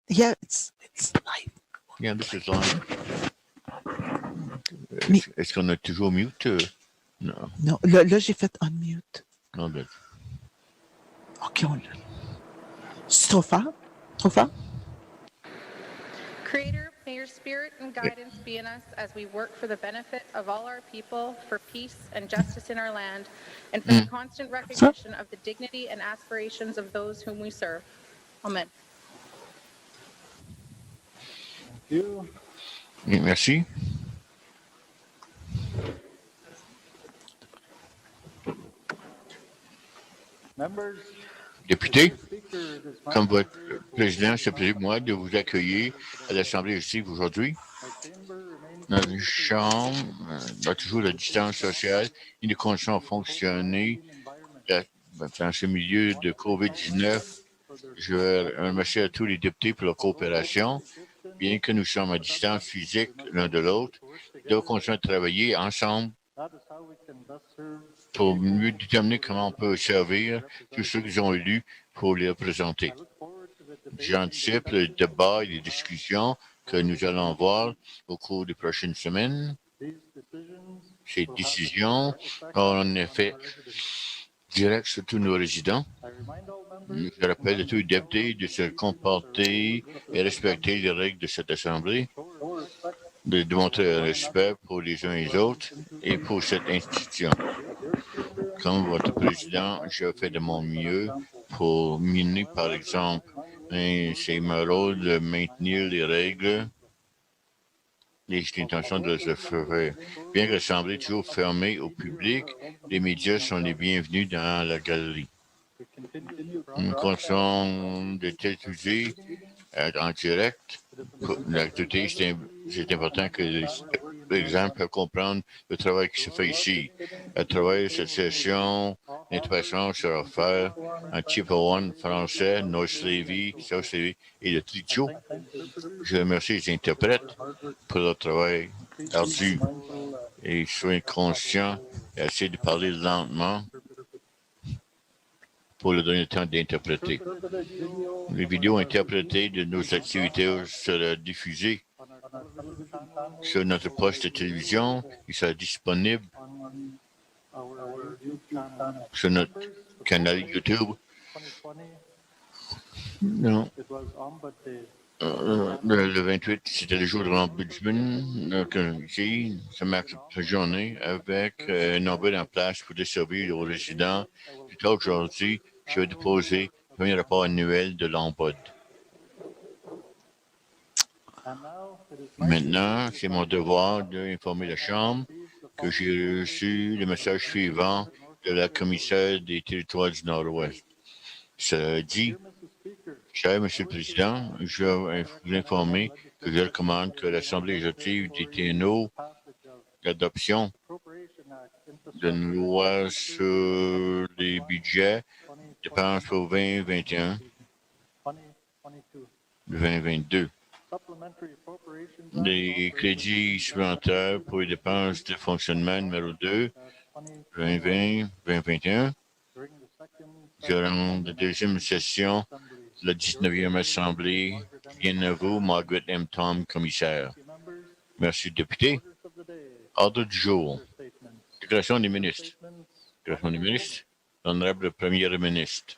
Yeah, it's live. Yeah, this is live. Mais Est-ce qu'on a toujours mute? Non. non, là j'ai fait unmute. Non, ben, OK, on l'a. C'est trop fort? Trop fort? Creator, may your spirit and guidance be in us as we work for the benefit of all our people, for peace and justice in our land, and for the constant recognition of the dignity and aspirations of those whom we serve. Amen. merci. Députés, comme votre président, c'est un plaisir pour moi de vous accueillir à l'Assemblée législative aujourd'hui. Notre chambre a toujours la distance sociale et les conditions de fonctionner dans ce milieu de COVID-19. Je veux remercier à tous les députés pour leur coopération. Bien que nous sommes à distance physique l'un de l'autre, nous devons continuer à travailler ensemble pour mieux déterminer comment on peut servir tous ceux qu'ils ont élus pour les représenter. J'anticipe le débat et les discussions que nous allons avoir au cours des prochaines semaines. Ces décisions ont un effet direct sur tous nos résidents. Je rappelle à tous les députés de se comporter et respecter les règles de cette Assemblée, de démontrer un respect pour les uns et les autres et pour cette institution. Comme votre président, je fais de mon mieux pour mener, par exemple, c'est mon rôle de maintenir les règles et j'ai l'intention de le faire. Bien que l'Assemblée est toujours fermée au public, les médias sont les bienvenus dans la galerie. Nous continuons de diffuser en direct. L'activité, c'est important que les gens peuvent comprendre le travail qui se fait ici. À travers cette session, l'interprétation sera faite en Chippewa, français, North Levy, South Levy et le Tricho. Je remercie les interprètes pour leur travail ardu et soyez conscients et essayez de parler lentement pour leur donner le temps d'interpréter. Les vidéos interprétées de nos activités seront diffusées sur notre poste de télévision. Il sera disponible sur notre canal YouTube. Non. Le 28, c'était le jour de l'Ombudsman. Donc, ici, ça marque cette journée avec un ombudsman en place pour desservir aux résidents. Plus tard aujourd'hui, je vais déposer le premier rapport annuel de l'Ombud. Maintenant, c'est mon devoir d'informer la Chambre que j'ai reçu le message suivant de la commissaire des territoires du Nord-Ouest. Cela dit, cher Monsieur le Président, je vais vous informer que je recommande que l'Assemblée législative des TNO l'adoption d'une loi sur les budgets de dépenses pour 2021 2022. Les crédits supplémentaires pour les dépenses de fonctionnement numéro 2, 2020-2021, durant la deuxième session de la 19e Assemblée. Bien à vous, Margaret M. Tom, commissaire. Merci, député. Ordre du jour. Déclaration des ministres. Déclaration des ministres. L'honorable Premier ministre.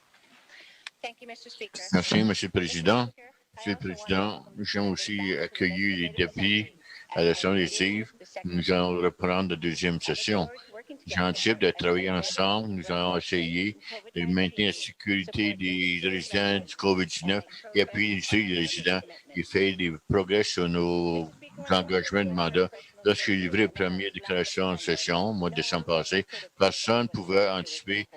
Merci, Monsieur le Président. Monsieur le Président, nous avons aussi accueilli les députés à l'Assemblée législative. Nous allons reprendre la deuxième session. J'anticipe de travailler ensemble. Nous allons essayer de maintenir la sécurité des résidents du COVID-19 et appuyer les résidents qui fait des progrès sur nos engagements de mandat. Lorsque j'ai livré la première déclaration en session, au mois de décembre passé, personne ne pouvait anticiper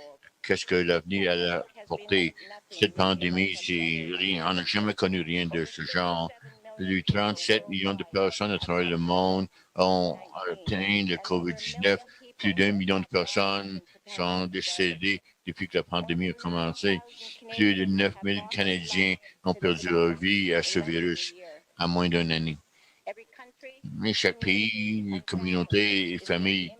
qu'est-ce que l'avenir allait porter. Cette pandémie, c'est rien. On n'a jamais connu rien de ce genre. Plus de 37 millions de personnes à travers le monde ont atteint le COVID-19. Plus d'1 million de personnes sont décédées depuis que la pandémie a commencé. Plus de 9 000 Canadiens ont perdu leur vie à ce virus en moins d'une année. Mais chaque pays, les communautés et familles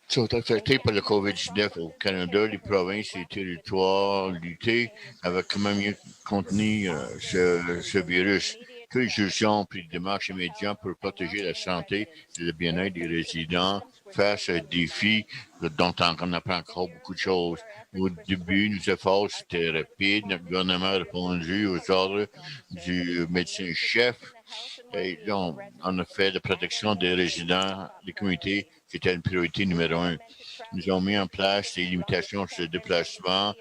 sont affectés par le COVID-19 au Canada. Les provinces et les territoires luttés avaient quand même mieux contenu ce virus. Toutes les juridictions ont pris des démarches immédiates pour protéger la santé et le bien-être des résidents face à un défi dont on apprend encore beaucoup de choses. Au début, nos efforts étaient rapides. Notre gouvernement a répondu aux ordres du médecin-chef. Et donc, on a fait la protection des résidents, des communautés, c'était une priorité numéro un. Nous avons mis en place des limitations sur le déplacement.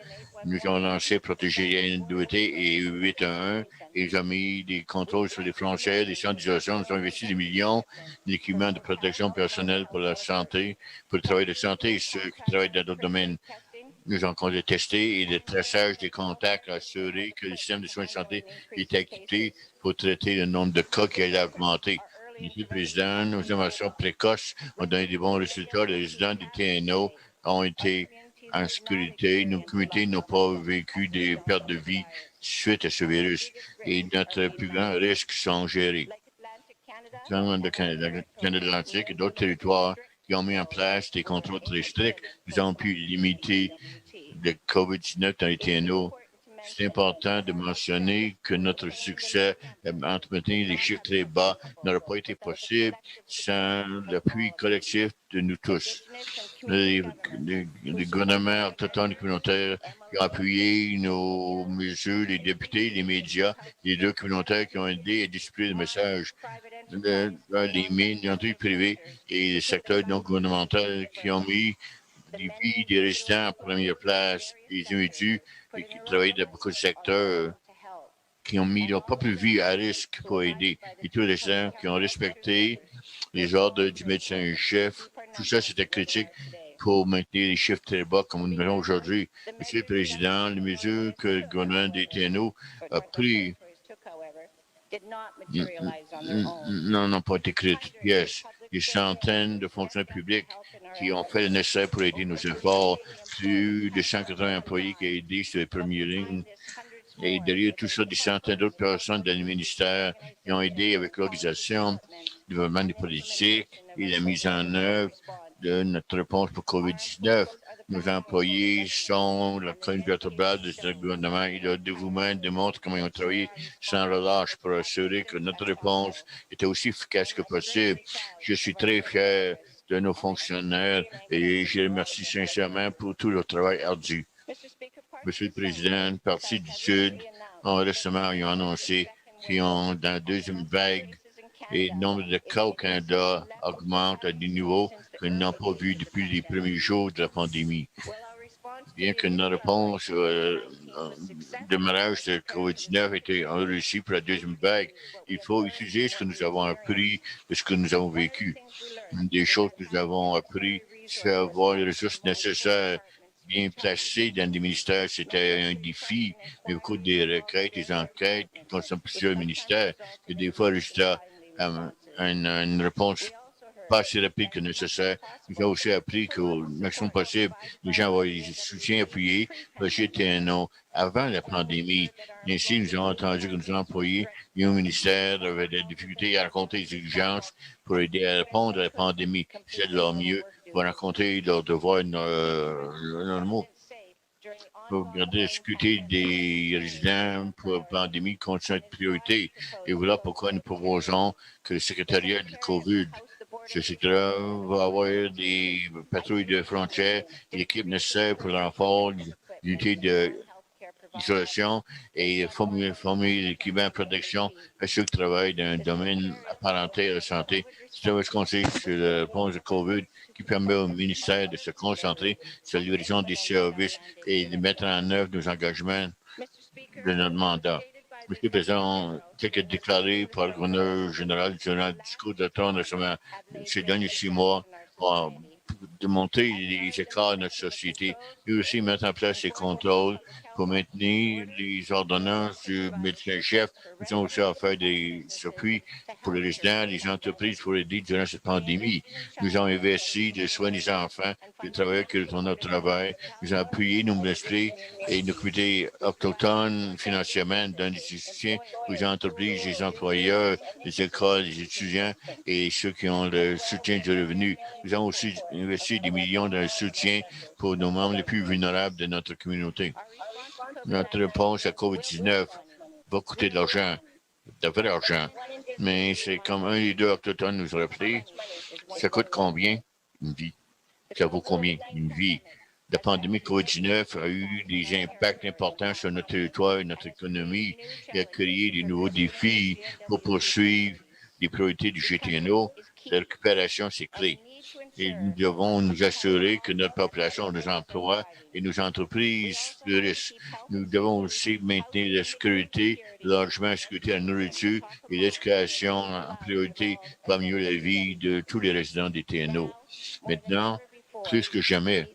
Nous avons lancé Protéger l'indemnité et 811. Et ils ont mis des contrôles sur les frontières, les centres d'isolation. Nous avons investi des millions d'équipements de protection personnelle pour la santé, pour le travail de santé et ceux qui travaillent dans d'autres domaines. Nous avons encore testé et le traçage des contacts a assuré que le système de soins de santé est équipé pour traiter le nombre de cas qui allait augmenter. Monsieur le Président, nos innovations précoces ont donné des bons résultats. Les résidents du TNO ont été en sécurité. Nos communautés n'ont pas vécu des pertes de vie suite à ce virus. Et notre plus grand risque sont gérés. Le Canada Atlantique et d'autres territoires qui ont mis en place des contrôles très stricts, nous avons pu limiter le COVID-19 dans les TNO. C'est important de mentionner que notre succès en maintenir les chiffres très bas n'aurait pas été possible sans l'appui collectif de nous tous. Les gouvernements autochtones et communautaires qui ont appuyé nos mesures, les députés, les médias, les deux communautaires qui ont aidé à distribuer le message, les mines, les entreprises privées et les secteurs non gouvernementaux qui ont mis les vies des résidents en première place, les individus qui travaillent dans beaucoup de secteurs qui ont mis leur propre vie à risque pour aider. Et tous les résidents qui ont respecté les ordres du médecin-chef, tout ça, c'était critique pour maintenir les chiffres très bas comme nous avons aujourd'hui. Monsieur le Président, les mesures que le gouvernement des TNO a prises n'ont pas été critiques. Yes. Des centaines de fonctionnaires publics qui ont fait le nécessaire pour aider nos efforts. Plus de 180 employés qui ont aidé sur les premières lignes. Et derrière tout ça, des centaines d'autres personnes dans le ministère qui ont aidé avec l'organisation, le développement des politiques et la mise en œuvre de notre réponse pour COVID-19. Nos employés sont la colonne vertébrale de ce gouvernement et leur dévouement démontre comment ils ont travaillé sans relâche pour assurer que notre réponse était aussi efficace que possible. Je suis très fier de nos fonctionnaires et je les remercie sincèrement pour tout leur travail ardu. Monsieur le Président, le Parti du Sud ont récemment annoncé qu'ils ont dans la deuxième vague et le nombre de cas au Canada augmente à des niveaux que nous n'avons pas vus depuis les premiers jours de la pandémie. Bien que notre réponse au démarrage de COVID-19 était réussie pour la deuxième vague, il faut utiliser ce que nous avons appris de ce que nous avons vécu. Une des choses que nous avons appris, c'est avoir les ressources nécessaires bien placées dans des ministères. C'était un défi, mais beaucoup des requêtes, des enquêtes qui concernent plusieurs ministères, et des fois, résultat, une réponse pas assez rapide que nécessaire. Nous avons aussi appris qu'au maximum possible, les gens avaient des soutiens appuyés pour le TNO avant la pandémie. Ainsi, nous avons entendu que nos employés et nos ministères avaient des difficultés à rencontrer des exigences pour aider à répondre à la pandémie. C'est de leur mieux pour rencontrer leurs devoirs normaux. Pour garder la sécurité des résidents pour la pandémie continue de priorité. Et voilà pourquoi nous proposons que le secrétariat du COVID, ce secrétariat va avoir des patrouilles de frontières et l'équipe nécessaire pour le renfort, l'unité d'isolation et former l'équipement de protection à ceux qui travaillent dans un domaine apparenté à la santé. C'est un conseil sur la réponse de COVID qui permet au ministère de se concentrer sur la livraison des services et de mettre en œuvre nos engagements de notre mandat. Monsieur le Président, tel que déclaré par le gouverneur général du discours d'automne récemment, ces derniers 6 mois, de monter les écarts de notre société, et aussi mettre en place des contrôles pour maintenir les ordonnances du médecin-chef. Nous avons aussi offert des circuits pour les résidents, les entreprises pour aider durant cette pandémie. Nous avons investi de soins des enfants, des travailleurs qui retournent au travail. Nous avons appuyé nos ministères et nos communautés autochtones financièrement dans des soutiens aux entreprises, les employeurs, les écoles, les étudiants et ceux qui ont le soutien du revenu. Nous avons aussi investi des millions dans le soutien pour nos membres les plus vulnérables de notre communauté. Notre réponse à COVID-19 va coûter de l'argent, de vrai argent, mais c'est comme un des deux autochtones nous a rappelé, ça coûte combien? Une vie. Ça vaut combien? Une vie. La pandémie COVID-19 a eu des impacts importants sur notre territoire et notre économie et a créé de nouveaux défis pour poursuivre les priorités du GTNO. La récupération, c'est clé. Et nous devons nous assurer que notre population, nos emplois et nos entreprises fleurissent. Nous devons aussi maintenir la sécurité, le logement, la sécurité, la nourriture et l'éducation en priorité pour améliorer la vie de tous les résidents des TNO. Maintenant, plus que jamais,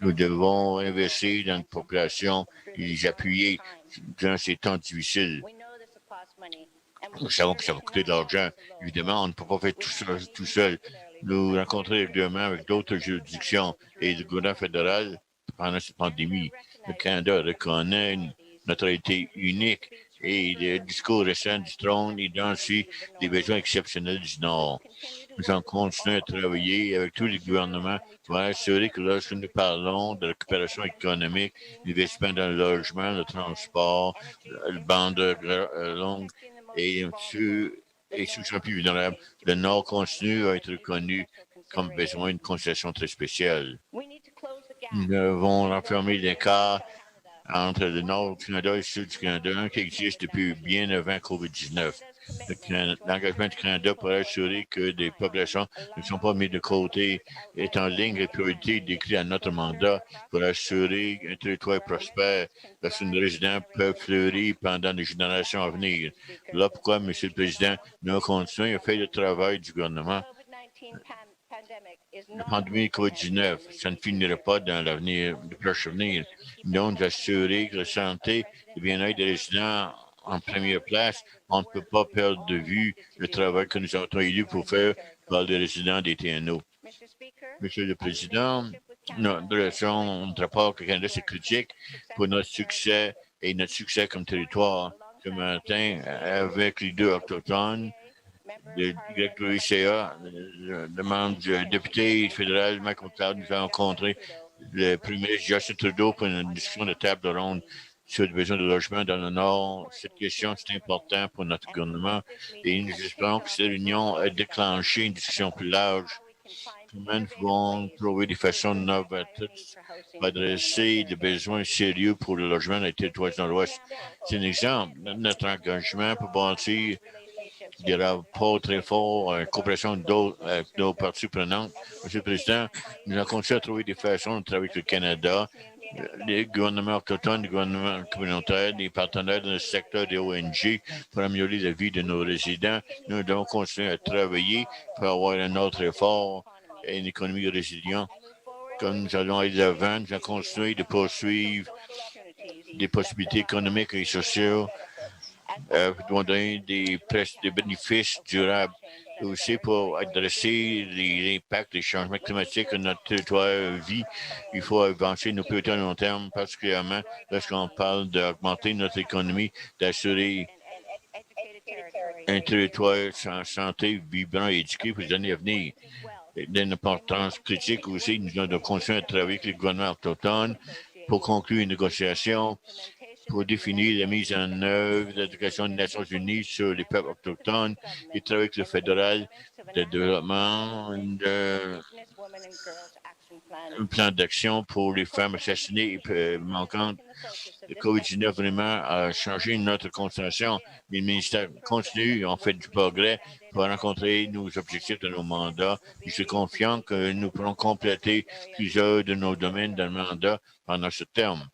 nous devons investir dans notre population et les appuyer dans ces temps difficiles. Nous savons que ça va coûter de l'argent. Évidemment, on ne peut pas faire tout seul. Nous rencontrer régulièrement avec d'autres juridictions et le gouvernement fédéral pendant cette pandémie. Le Canada reconnaît notre réalité unique et le discours récent du trône identifie les besoins exceptionnels du Nord. Nous allons continuer à travailler avec tous les gouvernements pour assurer que lorsque nous parlons de récupération économique, l'investissement dans le logement, le transport, le bande longue et ceux qui sont plus vulnérables, le Nord continue à être reconnu comme besoin d'une concession très spéciale. Nous devons renfermer l'écart entre le Nord du Canada et le Sud du Canada, qui existe depuis bien avant COVID-19. L'engagement du Canada pour assurer que des populations ne sont pas mises de côté est en ligne avec les priorités décrites à notre mandat pour assurer un territoire prospère, parce que nos résidents peuvent fleurir pendant les générations à venir. Voilà pourquoi, M. le Président, nous continuons à faire le travail du gouvernement. La pandémie COVID-19, ça ne finira pas dans l'avenir, le prochain avenir. Nous devons nous assurer que la santé et le bien-être des résidents en première place. On ne peut pas perdre de vue le travail que nous avons élus pour faire par les résidents des TNO. Monsieur le Président, notre rapport avec le Canada, c'est critique pour notre succès et notre succès comme territoire. Ce matin, avec les deux autochtones, le directeur du ICA, le membre du député fédéral, Michael McLeod, nous avons rencontré le premier ministre Justin Trudeau pour une discussion de table ronde sur les besoins de logement dans le Nord. Cette question, c'est important pour notre gouvernement et nous espérons que cette réunion a déclenché une discussion plus large. Comment nous pouvons trouver des façons novatrices pour adresser des besoins sérieux pour le logement dans les territoires de l'Ouest. C'est un exemple de notre engagement pour bâtir des rapports très forts en coopération avec nos parties prenantes. Monsieur le Président, nous avons continué à trouver des façons de travailler avec le Canada, les gouvernements autochtones, les gouvernements communautaires, les partenaires dans le secteur des ONG pour améliorer la vie de nos résidents. Nous devons continuer à travailler pour avoir un autre effort et une économie résiliente. Comme nous allons aller de l'avant, nous allons continuer de poursuivre des possibilités économiques et sociales pour donner des bénéfices durables et aussi pour adresser les impacts des changements climatiques que notre territoire vit. Il faut avancer nos priorités à long terme, particulièrement lorsqu'on parle d'augmenter notre économie, d'assurer un territoire sans santé, vibrant et éduqué pour les années à venir. D'une importance critique aussi, nous devons continuer à travailler avec les gouvernements autochtones pour conclure une négociation pour définir la mise en œuvre de la Déclaration des Nations Unies sur les peuples autochtones et travailler avec le fédéral de développement un plan d'action pour les femmes assassinées et manquantes. Le COVID-19 vraiment a changé notre concentration, mais le ministère continue, on fait du progrès pour rencontrer nos objectifs de nos mandats. Je suis confiant que nous pourrons compléter plusieurs de nos domaines de mandat pendant ce terme.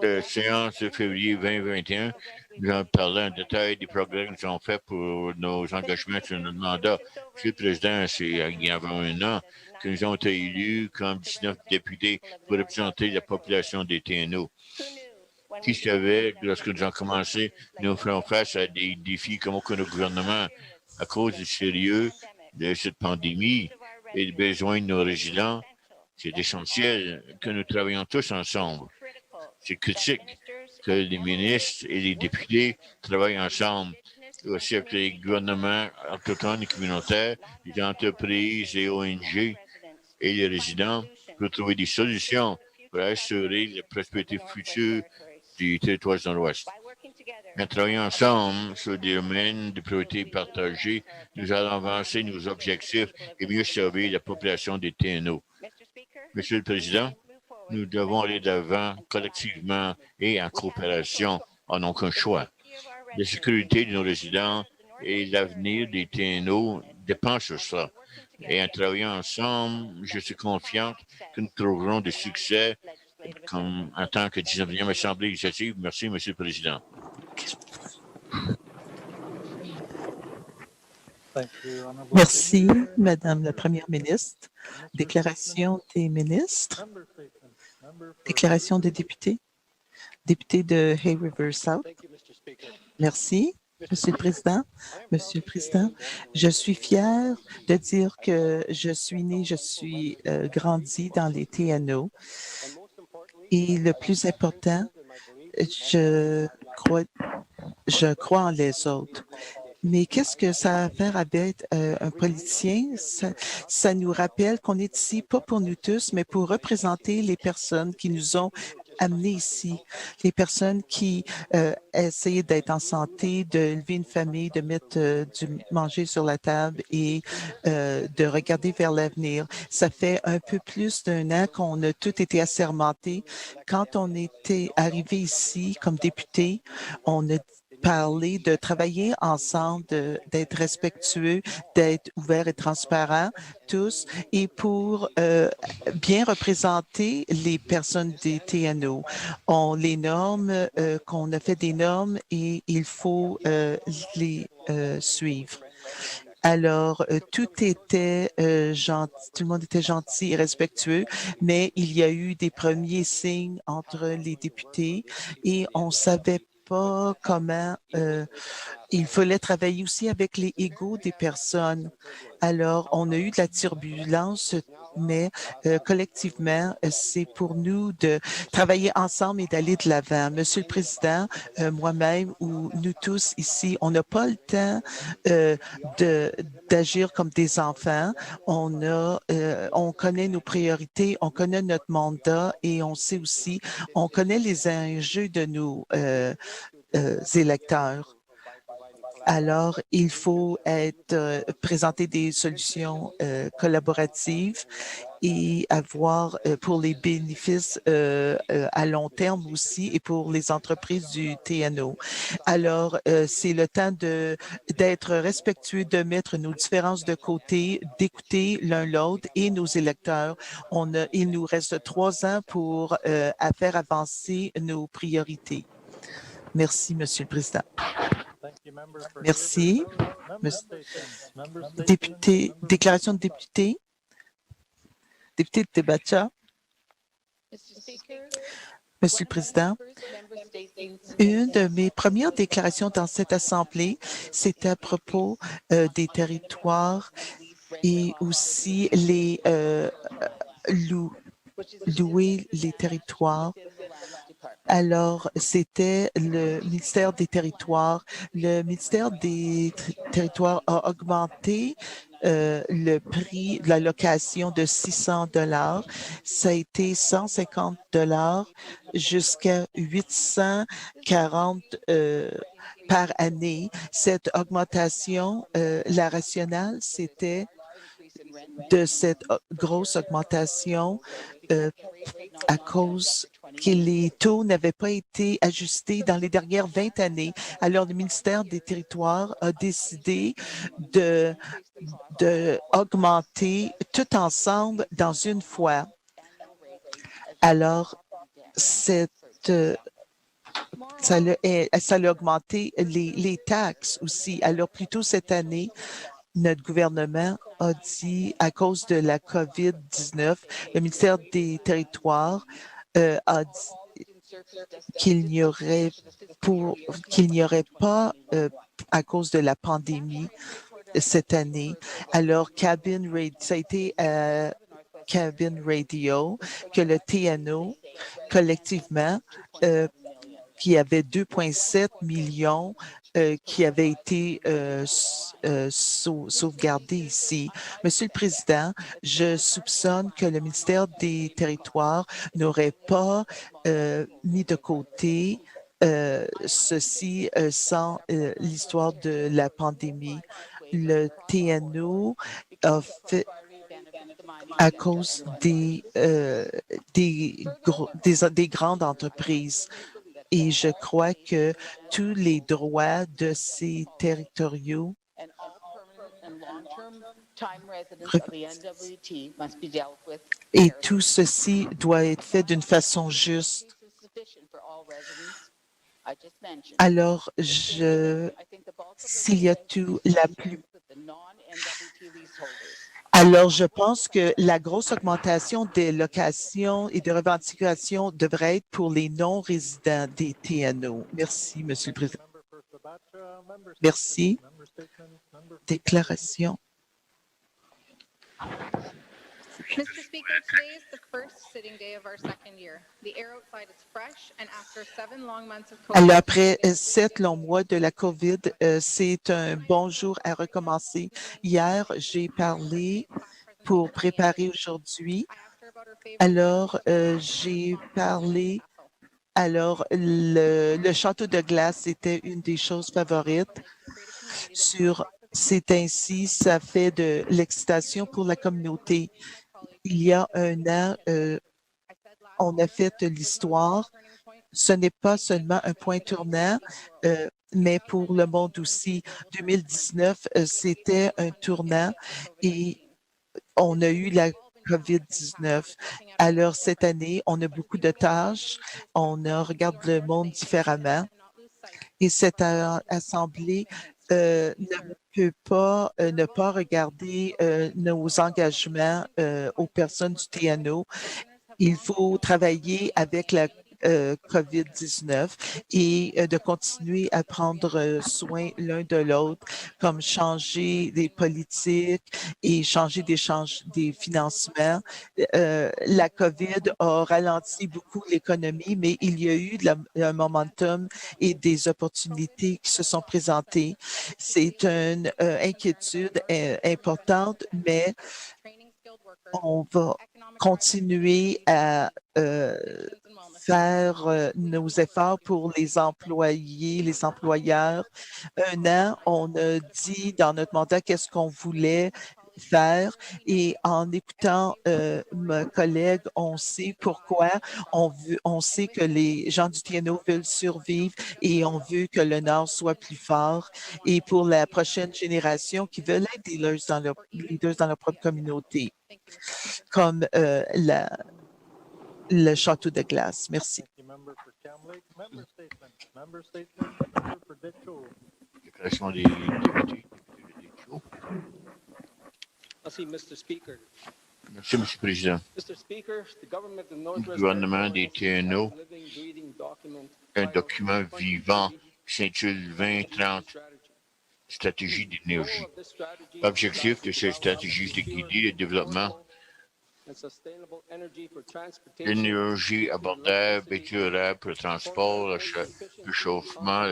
de séance de février 2021, nous avons parlé en détail des progrès que nous avons faits pour nos engagements sur notre mandat. Monsieur le Président, c'est il y a environ un an que nous avons été élus comme 19 députés pour représenter la population des TNO. Qui savait que lorsque nous avons commencé, nous ferons face à des défis comme aucun autre gouvernement à cause du sérieux de cette pandémie et des besoins de nos résidents. C'est essentiel que nous travaillions tous ensemble. C'est critique que les ministres et les députés travaillent ensemble, aussi avec les gouvernements autochtones et communautaires, les entreprises, les ONG et les résidents pour trouver des solutions pour assurer la prospérité future du territoire de l'Ouest. En travaillant ensemble sur des domaines de priorité partagées, nous allons avancer nos objectifs et mieux servir la population des TNO. Monsieur le Président, nous devons aller d'avant collectivement et en coopération, en aucun choix. La sécurité de nos résidents et l'avenir des TNO dépendent sur cela. Et en travaillant ensemble, je suis confiante que nous trouverons des succès comme en tant que 19e Assemblée législative. Merci, Monsieur le Président. Merci, Madame la Première ministre. Déclaration des ministres. Déclaration des députés. Député de Hay River South. Merci, Monsieur le Président. Monsieur le Président, je suis fière de dire que je suis née, je suis grandi dans les TNO. Et le plus important, je crois en les autres. Mais qu'est-ce que ça a à faire avec un politicien? Ça nous rappelle qu'on est ici pas pour nous tous, mais pour représenter les personnes qui nous ont amenés ici, les personnes qui essayaient d'être en santé, d'élever une famille, de mettre du manger sur la table et de regarder vers l'avenir. Ça fait un peu plus d'un an qu'on a tous été assermentés. Quand on était arrivé ici comme député, on a parler, de travailler ensemble, d'être respectueux, d'être ouverts et transparents tous et pour bien représenter les personnes des TNO. On les normes, qu'on a fait des normes et il faut les suivre. Alors, tout était gentil, tout le monde était gentil et respectueux, mais il y a eu des premiers signes entre les députés et on savait pas comment il fallait travailler aussi avec les égos des personnes. Alors, on a eu de la turbulence, mais collectivement, c'est pour nous de travailler ensemble et d'aller de l'avant. Monsieur le Président, moi-même ou nous tous ici, on n'a pas le temps d'agir comme des enfants. On connaît nos priorités, on connaît notre mandat et on sait aussi, on connaît les enjeux de nos électeurs. Alors, il faut présenter des solutions collaboratives et avoir pour les bénéfices à long terme aussi et pour les entreprises du TNO. Alors, c'est le temps d'être respectueux, de mettre nos différences de côté, d'écouter l'un l'autre et nos électeurs. Il nous reste 3 ans pour faire avancer nos priorités. Merci, Monsieur le Président. Merci. Député, déclaration de député. Député de Tebacha. Monsieur le Président, une de mes premières déclarations dans cette Assemblée, c'était à propos des territoires et aussi les louer les territoires. Alors, c'était le ministère des Territoires. Le ministère des Territoires a augmenté le prix de la location de 600 $. Ça a été 150 $ jusqu'à 840 par année. Cette augmentation, la rationale, c'était de cette grosse augmentation à cause que les taux n'avaient pas été ajustés dans les dernières 20 années. Alors, le ministère des Territoires a décidé d'augmenter tout ensemble dans une fois. Alors, cette ça a augmenté les taxes aussi. Alors, plus tôt cette année, notre gouvernement a dit, à cause de la COVID-19, le ministère des Territoires a dit qu'il n'y aurait pas, à cause de la pandémie cette année. Alors, ça a été Cabin Radio que le TNO, collectivement, qui avait 2,7 millions qui avaient été sauvegardés ici. Monsieur le Président, je soupçonne que le ministère des Territoires n'aurait pas mis de côté ceci sans l'histoire de la pandémie. Le TNO a fait à cause des grandes entreprises. Et je crois que tous les droits de ces territoriaux et tout ceci doit être fait d'une façon juste. Alors, s'il y a tout la plus Alors, je pense que la grosse augmentation des locations et des revendications devrait être pour les non-résidents des TNO. Merci, Monsieur le Président. Merci. Déclaration. Mr. Speaker, today is the first sitting day of our second year. The air outside is fresh, and after 7 long months of COVID, Alors, après 7 longs mois de la COVID, c'est un bon jour à recommencer. Hier, j'ai parlé pour préparer aujourd'hui. Alors, j'ai parlé. Alors, le château de glace était une des choses favorites. C'est ainsi, ça fait de l'excitation pour la communauté. Il y a un an, on a fait l'histoire. Ce n'est pas seulement un point tournant, mais pour le monde aussi. 2019, c'était un tournant et on a eu la COVID-19. Alors, cette année, on a beaucoup de tâches. On regarde le monde différemment. Et cette Assemblée ne peut pas ne pas regarder nos engagements aux personnes du TNO. Il faut travailler avec la COVID-19 et de continuer à prendre soin l'un de l'autre, comme changer des politiques et changer des financements. La COVID a ralenti beaucoup l'économie, mais il y a eu un momentum et des opportunités qui se sont présentées. C'est une inquiétude importante, mais on va continuer à faire nos efforts pour les employés, les employeurs. Un an, on a dit dans notre mandat qu'est-ce qu'on voulait faire et en écoutant mes collègues, on sait pourquoi, on sait que les gens du TNO veulent survivre et on veut que le Nord soit plus fort et pour la prochaine génération qui veulent être des leaders dans leur propre communauté, comme le château de glace. Merci. Déclaration des députés. Merci, Mr. Speaker. Merci, M. le Président. Le gouvernement des TNO, un document vivant qui s'intitule 2030 stratégie d'énergie. L'objectif de cette stratégie est de guider le développement d'énergie abordable et durable pour le transport, le chauffement,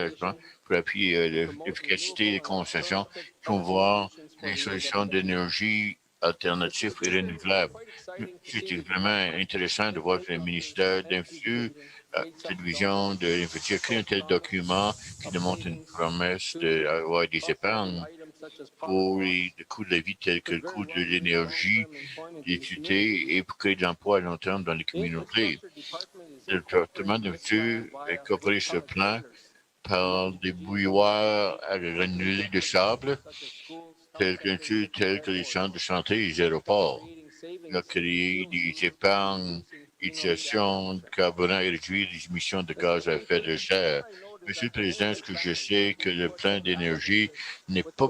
pour appuyer l'efficacité des concessions, promouvoir les solutions d'énergie alternatives et renouvelables. C'était vraiment intéressant de voir que le ministère d'influx, la télévision de l'infrastructure crée un tel document qui démontre une promesse d'avoir des épargnes pour les coûts de la vie tels que le coût de l'énergie, l'équité et pour créer de l'emploi à long terme dans les communautés. Le département d'influx a incorporé ce plan par des bouilloires à granulés de sable tels que les centres de santé et les aéroports. Il a créé des épargnes utilisation de carburant et réduire les émissions de gaz à effet de serre. Monsieur le Président, ce que je sais que le plan d'énergie n'est pas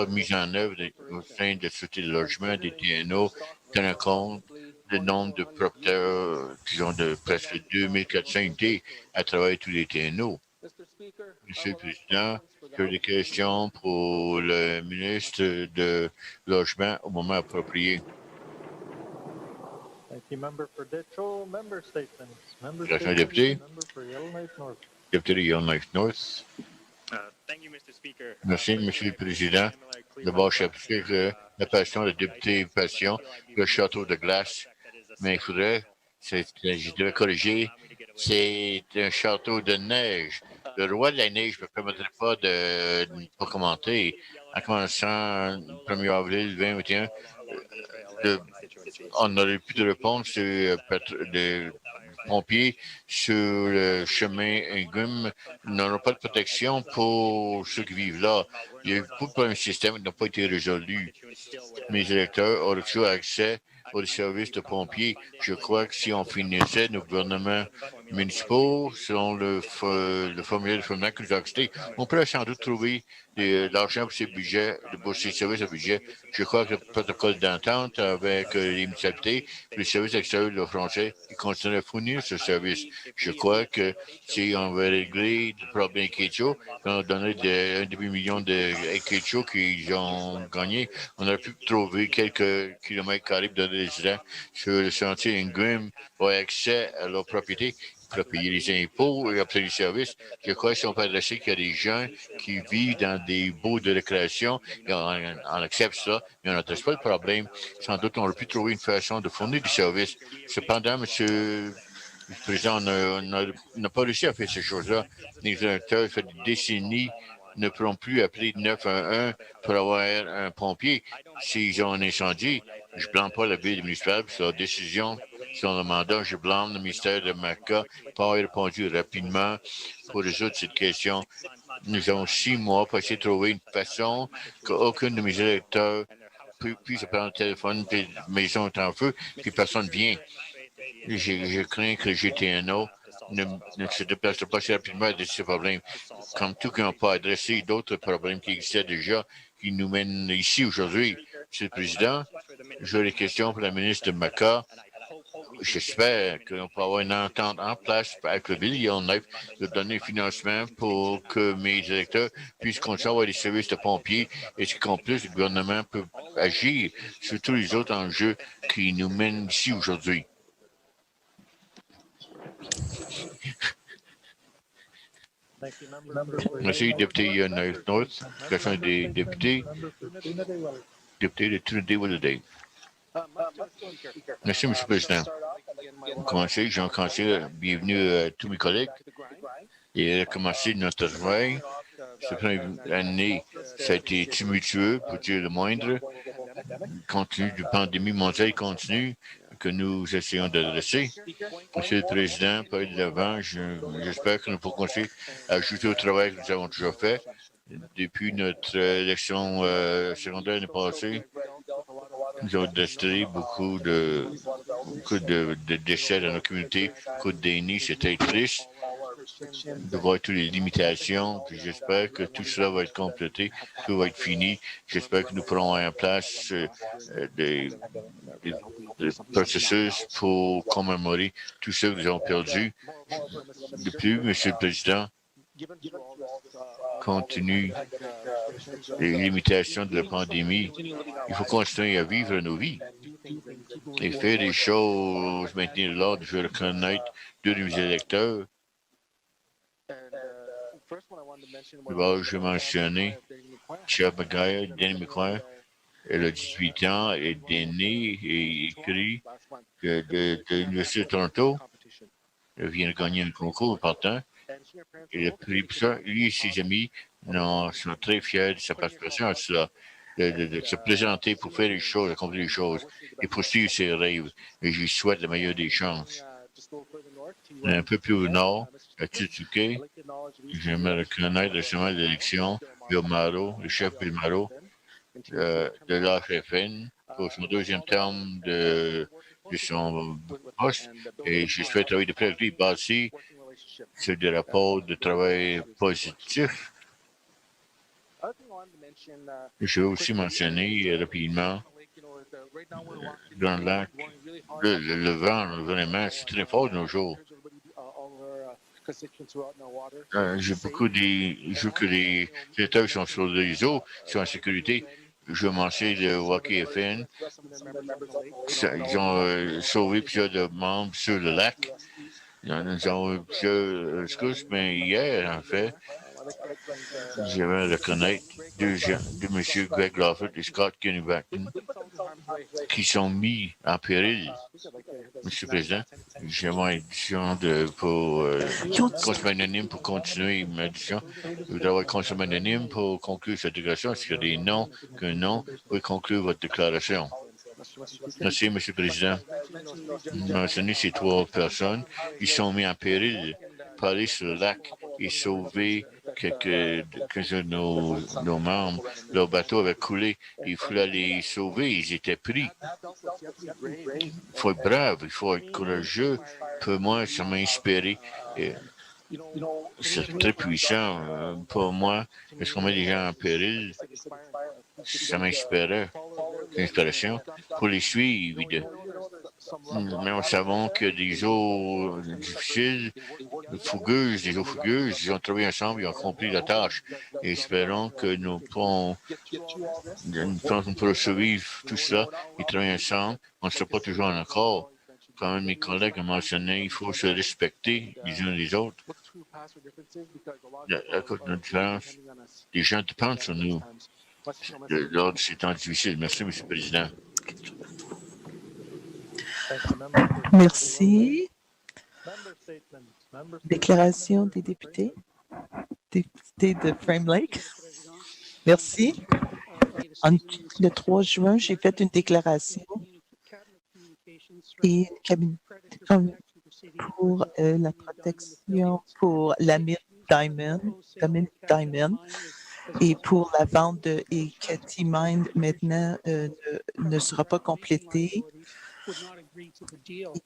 mis en œuvre au sein de la Société de logement des TNO, tenant compte le nombre de propriétaires qui ont de presque 2400 unités à travers tous les TNO. Monsieur le Président, j'ai des questions pour le ministre de Logement au moment approprié. Question des députés. Député de Yellowknife North. Merci, Monsieur le Président. D'abord, je sais que la passion, le député passion, le château de glace, mais il faudrait, je devais corriger, c'est un château de neige. Le roi de la neige ne me permettrait pas de ne pas commenter. En commençant le 1er avril 2021, on n'aurait plus de réponse des pompiers sur le chemin Ingram n'auront pas de protection pour ceux qui vivent là. Il y a eu beaucoup de problèmes système qui n'ont pas été résolus. Mes électeurs auraient toujours accès aux services de pompiers. Je crois que si on finissait nos gouvernements municipaux, selon le formulaire de formulaire que nous avons accepté, on pourrait sans doute trouver de l'argent pour ces budgets, pour ces services de budget. Je crois que le protocole d'entente avec les municipalités, les services extérieurs de la frontière, ils continuent à fournir ce service. Je crois que si on veut régler le problème Kécho, on a donné un demi-million de Kécho qu'ils ont gagné, on aurait pu trouver quelques kilomètres carrés de résidents sur le sentier Ingram pour accès à leur propriété, pour payer les impôts et obtenir les services. Je crois que si on peut adresser qu'il y a des gens qui vivent dans des baux de récréation, et on accepte ça, mais on n'adresse pas le problème. Sans doute, on aurait pu trouver une façon de fournir des services. Cependant, Monsieur le Président, on n'a pas réussi à faire ces choses-là. Les électeurs, ça fait des décennies, ne pourront plus appeler 911 pour avoir un pompier. S'ils ont un incendie, je ne blâme pas la ville municipale sur leur décision, sur le mandat. Je blâme le ministère de MACA pour avoir répondu rapidement pour résoudre cette question. Nous avons 6 mois pour essayer de trouver une façon qu'aucun de mes électeurs puisse prendre le téléphone, puis la maison est en feu, puis personne ne vient. Je crains que le GTNO ne se déplace pas si rapidement de ces problèmes, comme tout qui n'ont pas adressé d'autres problèmes qui existaient déjà, qui nous mènent ici aujourd'hui. Monsieur le Président, j'ai des questions pour la ministre de MACA. J'espère qu'on peut avoir une entente en place avec le ville Yellowknife de donner financement pour que mes électeurs puissent continuer à avoir des services de pompiers et qu'en plus, le gouvernement peut agir sur tous les autres enjeux qui nous mènent ici aujourd'hui. Merci, député North. Question des députés. Député de Trinity-Willowdale. Merci, M. le Président. J'ai commencé, bienvenue à tous mes collègues. Et a commencé notre travail. Cette première année, ça a été tumultueux, pour dire le moindre. Compte tenu de la pandémie mondiale continue que nous essayons d'adresser. Monsieur le Président, pour aller de l'avant, j'espère que nous pourrons continuer à ajouter au travail que nous avons déjà fait. Depuis notre élection secondaire l'année passée, nous avons décidé beaucoup de décès dans nos communautés, beaucoup d'aînés, c'était triste de voir toutes les limitations. Puis j'espère que tout cela va être complété, tout va être fini. J'espère que nous pourrons avoir en place des processus pour commémorer tout ce que nous avons perdu. De plus, Monsieur le Président, compte tenu des limitations de la pandémie, il faut continuer à vivre nos vies et faire des choses, maintenir l'ordre. Je veux reconnaître deux de mes électeurs. D'abord, je vais mentionner Chef McGuire, Danny McQuire. Elle a 18 ans, elle est née et écrit de l'Université de Toronto. Elle vient de gagner un concours partant. Et lui et ses amis sont très fiers de sa participation à cela, de se présenter pour faire les choses, accomplir les choses et poursuivre ses rêves. Et je lui souhaite la meilleure des chances. Un peu plus au nord, à Tsutuke, j'aimerais reconnaître récemment l'élection Bill Maro, le chef Bill Maro de l'AFFN pour son deuxième terme de de son poste et j'espère travailler de près avec lui, basé sur des rapports de travail positifs. Je vais aussi mentionner rapidement dans le lac, le vent, vraiment, c'est très fort de nos jours. J'ai beaucoup je veux que les états qui sont sur les eaux sont en sécurité. Je mentionne le Waukee FN. Ils ont sauvé plusieurs de membres sur le lac. Nous avons eu plusieurs secousses, mais hier, en fait, j'aimerais reconnaître deux M. Greg Lawford et Scott Kenny-Batten qui sont mis en péril. Monsieur le Président, j'aimerais édition pour Conseil anonyme pour continuer ma édition. Je voudrais avoir Conseil anonyme pour conclure cette déclaration. Est-ce qu'il y a des noms qu'un nom peut conclure votre déclaration? Merci, Monsieur le Président. Mentionnez ces trois personnes. Ils sont mis en péril pour aller sur le lac et sauver quelques-uns de nos membres. Leur bateau avait coulé. Il fallait les sauver. Ils étaient pris. Il faut être brave. Il faut être courageux. Pour moi, ça m'a inspiré. C'est très puissant. Pour moi, est-ce qu'on met les gens en péril? Ça m'inspirait. L'inspiration pour les suivre. Mais nous savons que des eaux difficiles, des eaux fougueuses, ils ont travaillé ensemble, ils ont accompli la tâche. Et espérons que nous pourrons survivre tout ça et travailler ensemble. On ne sera pas toujours en accord. Comme mes collègues ont mentionné, il faut se respecter les uns les autres. À cause de notre différence, les gens dépendent sur nous lors de ces temps difficiles. Merci, M. le Président. Merci. Déclaration des députés. Député de Frame Lake. Merci. Le 3 juin, j'ai fait une déclaration et pour la protection pour la mine Diamond, et pour la vente de Cathy Mine maintenant ne sera pas complétée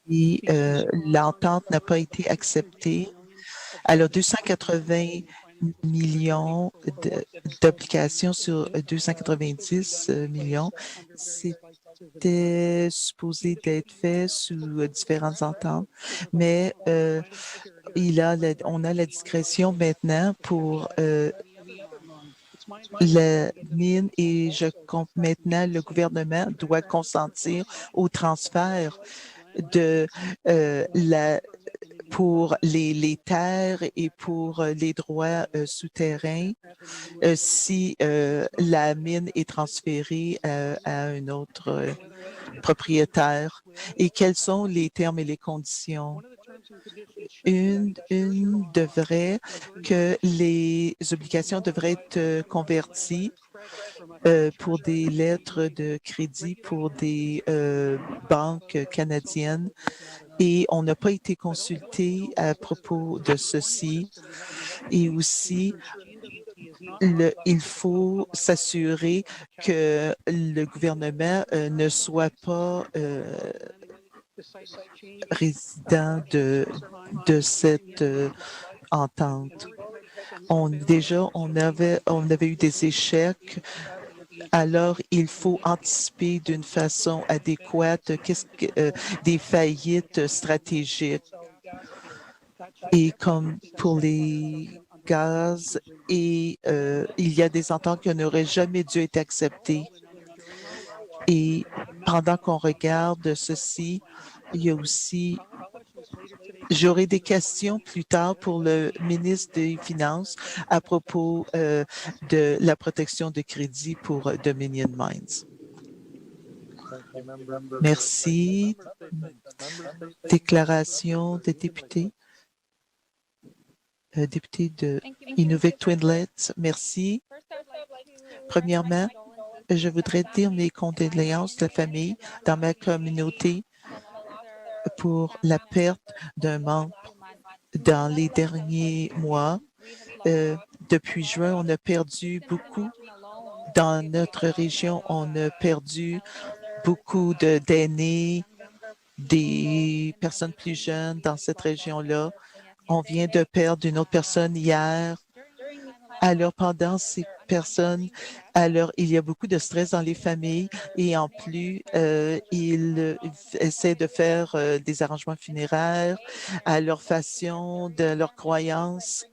et l'entente n'a pas été acceptée. Alors, 280 millions d'obligations sur 290 millions, c'était supposé d'être fait sous différentes ententes, mais on a la discrétion maintenant pour la mine et maintenant le gouvernement doit consentir au transfert de pour les terres et pour les droits souterrains si la mine est transférée à un autre propriétaire. Et quels sont les termes et les conditions? Une devrait que les obligations devraient être converties pour des lettres de crédit pour des banques canadiennes et on n'a pas été consulté à propos de ceci. Et aussi, il faut s'assurer que le gouvernement ne soit pas résident de cette entente. On avait eu des échecs. Alors, il faut anticiper d'une façon adéquate des faillites stratégiques. Et comme pour les gaz, il y a des ententes qui n'auraient jamais dû être acceptées. Et pendant qu'on regarde ceci, il y a aussi, j'aurai des questions plus tard pour le ministre des Finances à propos de la protection de crédit pour Dominion Mines. Merci. Déclaration des députés. Député de Inuvik Twinlets, merci. Premièrement, je voudrais dire mes condoléances de la famille dans ma communauté pour la perte d'un membre dans les derniers mois. Depuis juin, on a perdu beaucoup. Dans notre région, on a perdu beaucoup d'aînés des personnes plus jeunes dans cette région-là. On vient de perdre une autre personne hier. Alors, pendant ces personnes, alors, il y a beaucoup de stress dans les familles et en plus, ils essaient de faire des arrangements funéraires à leur façon, de leurs croyances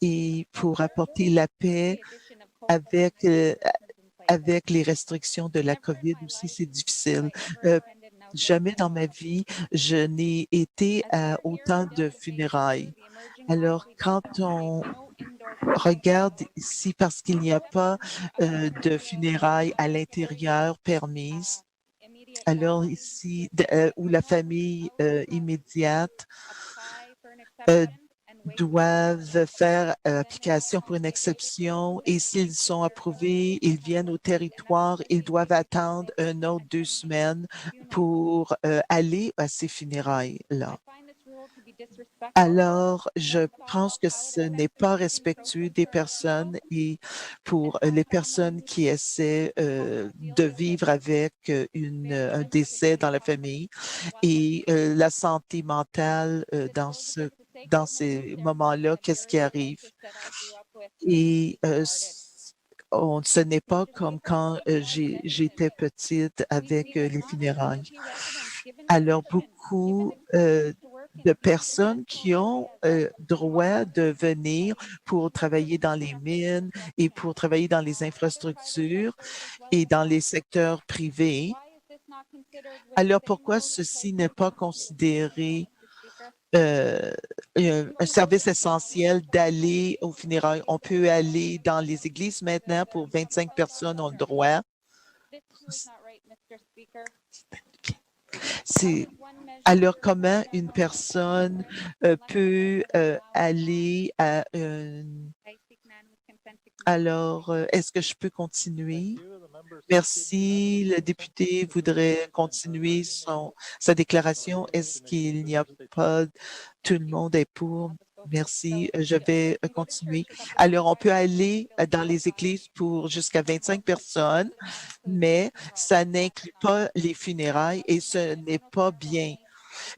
et pour apporter la paix avec, avec les restrictions de la COVID aussi, c'est difficile. Jamais dans ma vie, je n'ai été à autant de funérailles. Alors, quand on regarde ici, parce qu'il n'y a pas de funérailles à l'intérieur permises, alors ici, où la famille immédiate doivent faire application pour une exception et s'ils sont approuvés, ils viennent au territoire, ils doivent attendre un autre 2 semaines pour aller à ces funérailles-là. Alors, je pense que ce n'est pas respectueux des personnes et pour les personnes qui essaient de vivre avec un décès dans la famille et la santé mentale dans ces moments-là, qu'est-ce qui arrive? Et ce n'est pas comme quand j'étais petite avec les funérailles. Alors, beaucoup de personnes qui ont droit de venir pour travailler dans les mines et pour travailler dans les infrastructures et dans les secteurs privés. Alors, pourquoi ceci n'est pas considéré un service essentiel d'aller aux funérailles? On peut aller dans les églises maintenant pour 25 personnes ont le droit. Alors, comment une personne peut aller à Alors, est-ce que je peux continuer? Merci. Le député voudrait continuer sa déclaration. Est-ce qu'il n'y a pas... Tout le monde est pour? Merci. Je vais continuer. Alors, on peut aller dans les églises pour jusqu'à 25 personnes, mais ça n'inclut pas les funérailles et ce n'est pas bien.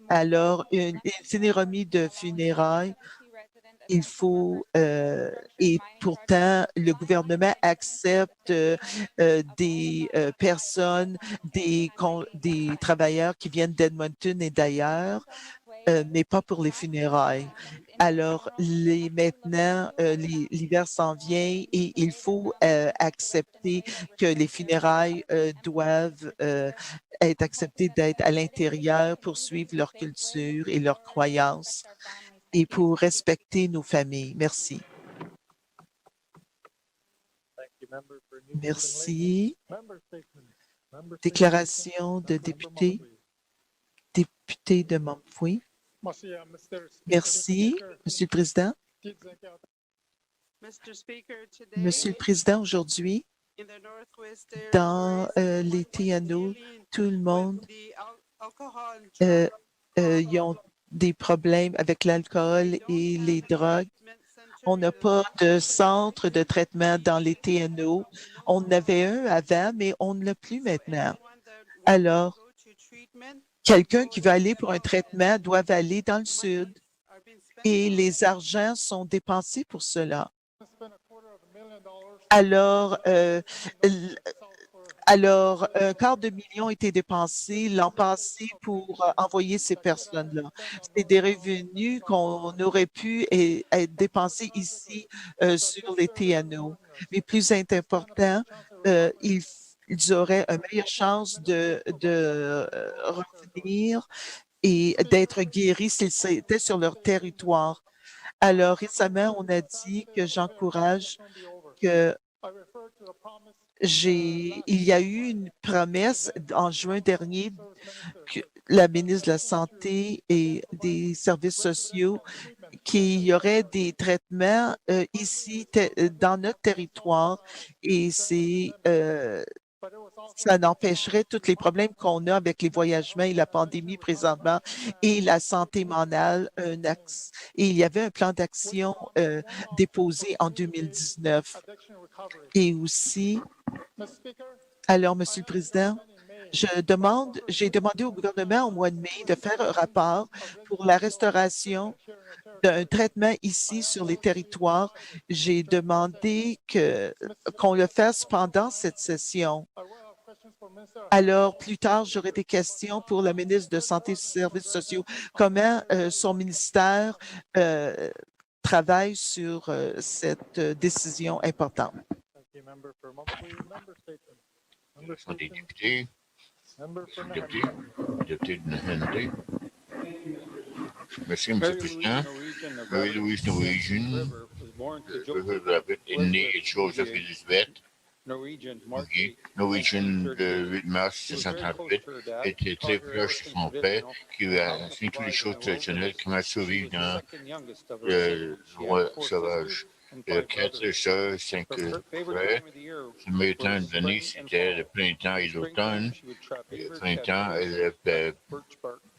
Alors, une cérémonie de funérailles, il faut, et pourtant, le gouvernement accepte des personnes, des travailleurs qui viennent d'Edmonton et d'ailleurs, mais pas pour les funérailles. Alors, maintenant, l'hiver s'en vient et il faut accepter que les funérailles doivent être acceptées d'être à l'intérieur pour suivre leur culture et leurs croyances et pour respecter nos familles. Merci. Merci. Déclaration de député. Député de Montfouy. Merci, Monsieur le Président. Monsieur le Président, aujourd'hui, dans les TNO, tout le monde, ils ont des problèmes avec l'alcool et les drogues. On n'a pas de centre de traitement dans les TNO. On en avait un avant, mais on ne l'a plus maintenant. Alors, quelqu'un qui veut aller pour un traitement doit aller dans le sud et les argents sont dépensés pour cela. Alors, un quart de million a été dépensé l'an passé pour envoyer ces personnes-là. C'est des revenus qu'on aurait pu être dépensés ici sur les TNO. Mais plus important, ils auraient une meilleure chance de revenir et d'être guéris s'ils étaient sur leur territoire. Alors, récemment, on a dit que j'encourage que il y a eu une promesse en juin dernier que la ministre de la Santé et des Services sociaux qu'il y aurait des traitements ici dans notre territoire et ça empêcherait tous les problèmes qu'on a avec les voyagements et la pandémie présentement et la santé mentale. Et il y avait un plan d'action déposé en 2019. Et aussi, alors, Monsieur le Président, J'ai demandé au gouvernement au mois de mai de faire un rapport pour la restauration d'un traitement ici sur les territoires. J'ai demandé qu'on le fasse pendant cette session. Alors, plus tard, j'aurai des questions pour le ministre de Santé et des Services sociaux. Comment son ministère travaille sur cette décision importante? Sont des députés, député de Nahendé. Merci, M. le Président. Marie-Louise Norwegian, River Rabbit est née et Joseph Elizabeth. Norwegian, le 8 mars 1938, était très proche de son père qui a enseigné toutes les choses traditionnelles, comment survivre dans le roi sauvage. Il a 4 sœurs, 5 frères. Le meilleur temps de l'année, c'était le printemps et l'automne. Le printemps, elle fait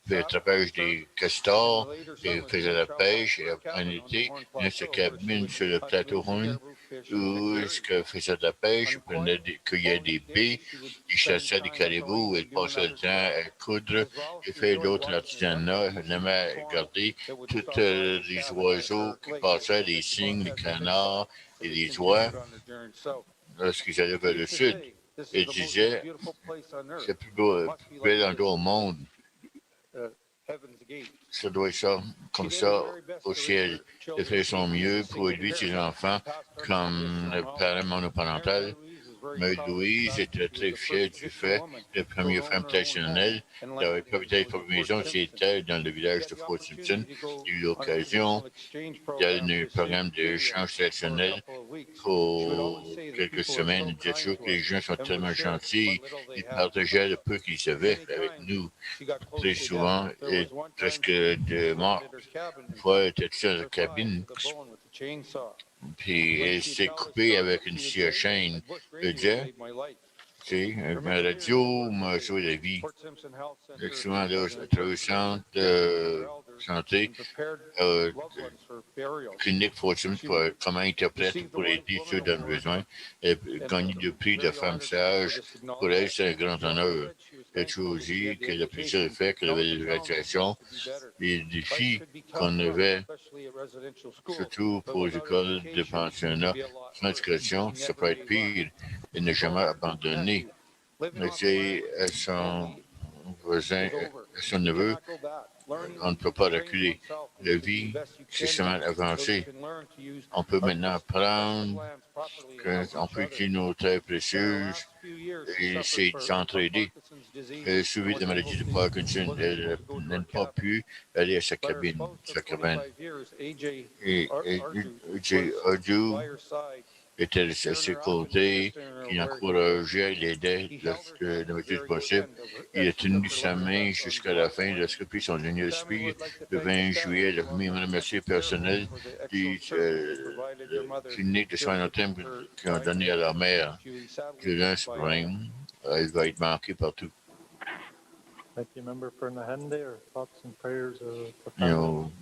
l'attrapage des castors, elle faisait la pêche, et en été, il y a sa cabine sur le plateau Horn, où elle faisait de la pêche, elle cueillait des baies, il chassait des caribous, elle passait le temps à coudre, elle fait d'autres artisanats, elle aimait garder tous les oiseaux qui passaient, les cygnes, les canards et les oies, lorsqu'ils allaient vers le sud. Elle disait, c'est le plus bel endroit au monde. Ça doit être ça, comme ça, au ciel. Elle fait son mieux pour élever ses enfants comme le parent monoparental. Marie-Louise était très fière du fait de la première femme traditionnelle d'avoir propriétaire de maison chez elle dans le village de Fort Simpson. Il y a eu l'occasion d'un programme d'échange traditionnel pour quelques semaines. Bien sûr que les gens sont tellement gentils, ils partageaient le peu qu'ils savaient avec nous. Très souvent, et presque de mort. Une fois, elle était dans la cabine, puis elle s'est coupée avec une scie à chaîne. Elle disait, tu sais, ma radio m'a sauvé la vie. Souvent, là, à travers le centre de santé, clinique Fortune, comme interprète pour aider ceux dans le besoin. Elle a gagné le prix de femme sage. Pour elle, c'est un grand honneur. Elle a toujours dit qu'elle appréciait le fait qu'elle avait des radiations, les défis qu'on avait, surtout pour les écoles de pensionnat, sans éducation, ça peut être pire. Elle n'a jamais abandonné. Elle dit à son voisin, à son neveu, on ne peut pas reculer. La vie, c'est seulement avancé. On peut maintenant apprendre qu'on peut utiliser nos terres précieuses et c'est s'entraider. Elle a suivi la maladie de Parkinson. Elle n'a pas pu aller à sa cabine, Et j'ai Audu était à ses côtés, il encourageait, il aidait lorsque le mesure possible. Il a tenu sa main jusqu'à la fin lorsque pris son dernier respire. Le 20 juillet, il a remis un remerciement personnel des cliniques de soins long-terme qui ont donné à leur mère. Julian Spring, elle va être manquée partout.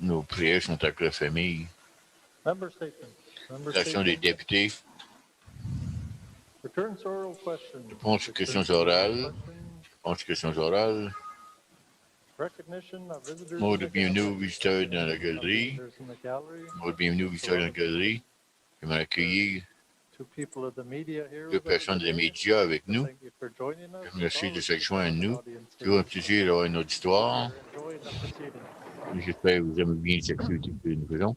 Nos prières sont avec la famille. L'action des députés. Réponse aux questions orales. Mot de bienvenue aux visiteurs dans la galerie. J'aimerais accueillir 2 personnes des médias avec nous. Merci de s'être joints à nous. C'est toujours un plaisir d'avoir une auditoire. J'espère que vous aimez bien cette activité que nous faisons.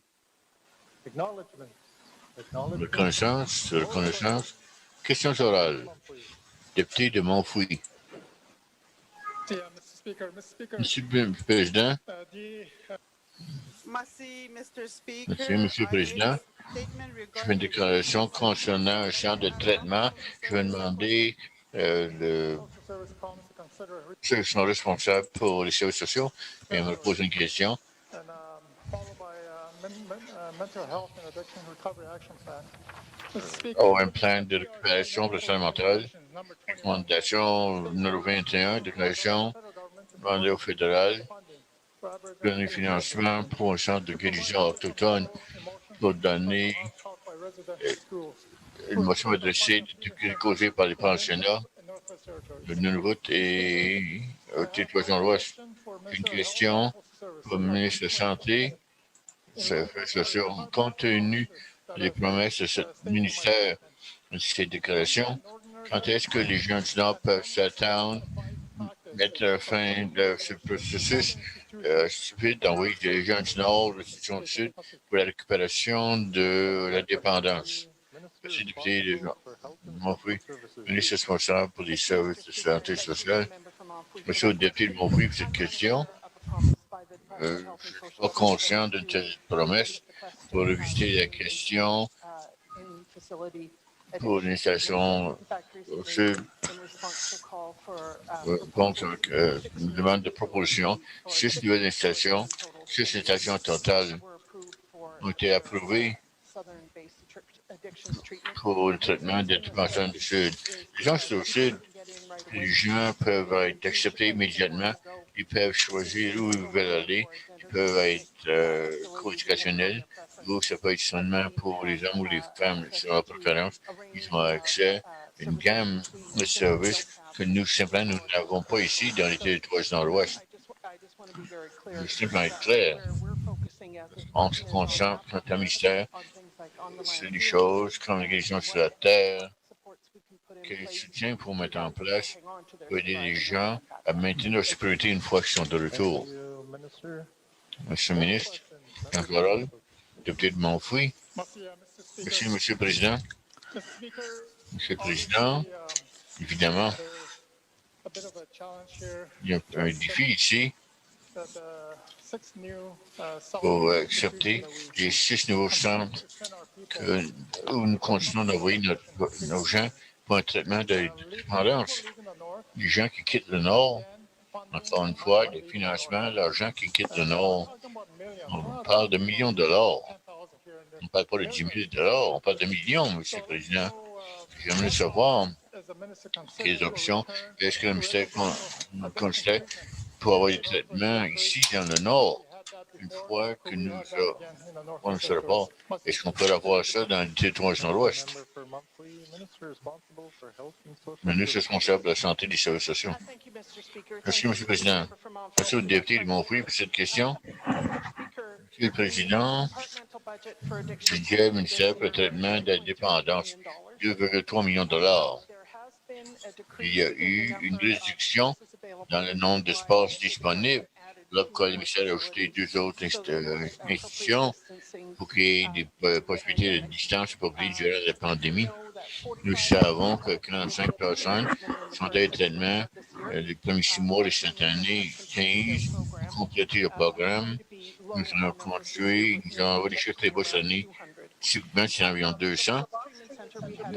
Reconnaissance. Questions orales. Député de Montfouille. Monsieur le Président. Merci, Monsieur le Président. Je fais une déclaration concernant un centre de traitement. Je vais demander ceux qui sont responsables pour les services sociaux et me poser une question. Un plan de récupération pour la santé mentale. Recommandation numéro 21, déclaration demandée au fédéral. Donner financement pour un centre de guérison autochtone pour donner une motion adressée causée par les pensionnats de Nunavut et territoire de l'Ouest. Une question pour le ministre de la Santé. Compte tenu des promesses de ce ministère de ces déclarations, quand est-ce que les gens du Nord peuvent s'attendre, mettre fin à ce processus stupide d'envoyer les gens du Nord, les gens du Sud, pour la récupération de la dépendance? Merci, député de Montfouille, ministre responsable pour les services de santé sociale. Monsieur le député de Montfouille, pour cette question. Je ne suis pas conscient d'une telle promesse pour revisiter la question pour l'installation au sud. Donc, une demande de proposition. 6 nouvelles installations, 6 installations totales ont été approuvées pour le traitement des dépenses du Sud. Les gens au Sud, les gens peuvent être acceptés immédiatement. Ils peuvent choisir où ils veulent aller. Ils peuvent être co-éducationnels ou ça peut être seulement pour les hommes ou les femmes sur leur préférence. Ils ont accès à une gamme de services que nous, simplement, nous n'avons pas ici dans les territoires du Nord-Ouest. Je veux simplement être clair. On se concentre, notre ministère, sur des choses comme l'égalisation sur la terre, quel soutien pour mettre en place pour aider les gens à maintenir leur sécurité une fois qu'ils sont de retour. Monsieur le ministre, parole, député de Montfouille. Merci, Monsieur le Président. Monsieur le Président, évidemment, il y a un défi ici pour accepter les 6 nouveaux centres où nous continuons d'envoyer nos gens pour un traitement de dépendance. Les gens qui quittent le Nord, encore une fois, les financements, l'argent qui quitte le Nord, on parle de millions de dollars. On ne parle pas de 10 000 $, on parle de millions, Monsieur le Président. J'aimerais savoir quelles options est-ce que le ministère considère pour avoir des traitements ici dans le Nord. Une fois que nous on ne sera pas, est-ce qu'on peut avoir ça dans le territoire du Nord-Ouest? Ministre responsable de la santé et des services sociaux. Merci, Monsieur le Président. Merci au député de Montfouille pour cette question. Monsieur le Président, le budget ministère pour le traitement de la dépendance, 2,3 millions de dollars. Il y a eu une réduction dans le nombre d'espaces disponibles. Là, le ministère a ajouté 2 autres institutions pour créer des possibilités de distance appropriées durant la pandémie. Nous savons que 45 personnes sont à traitement les premiers 6 mois de cette année, 15 pour compléter le programme. Nous allons continuer, nous allons avoir des chiffres très bas cette année. Typiquement, c'est environ 200.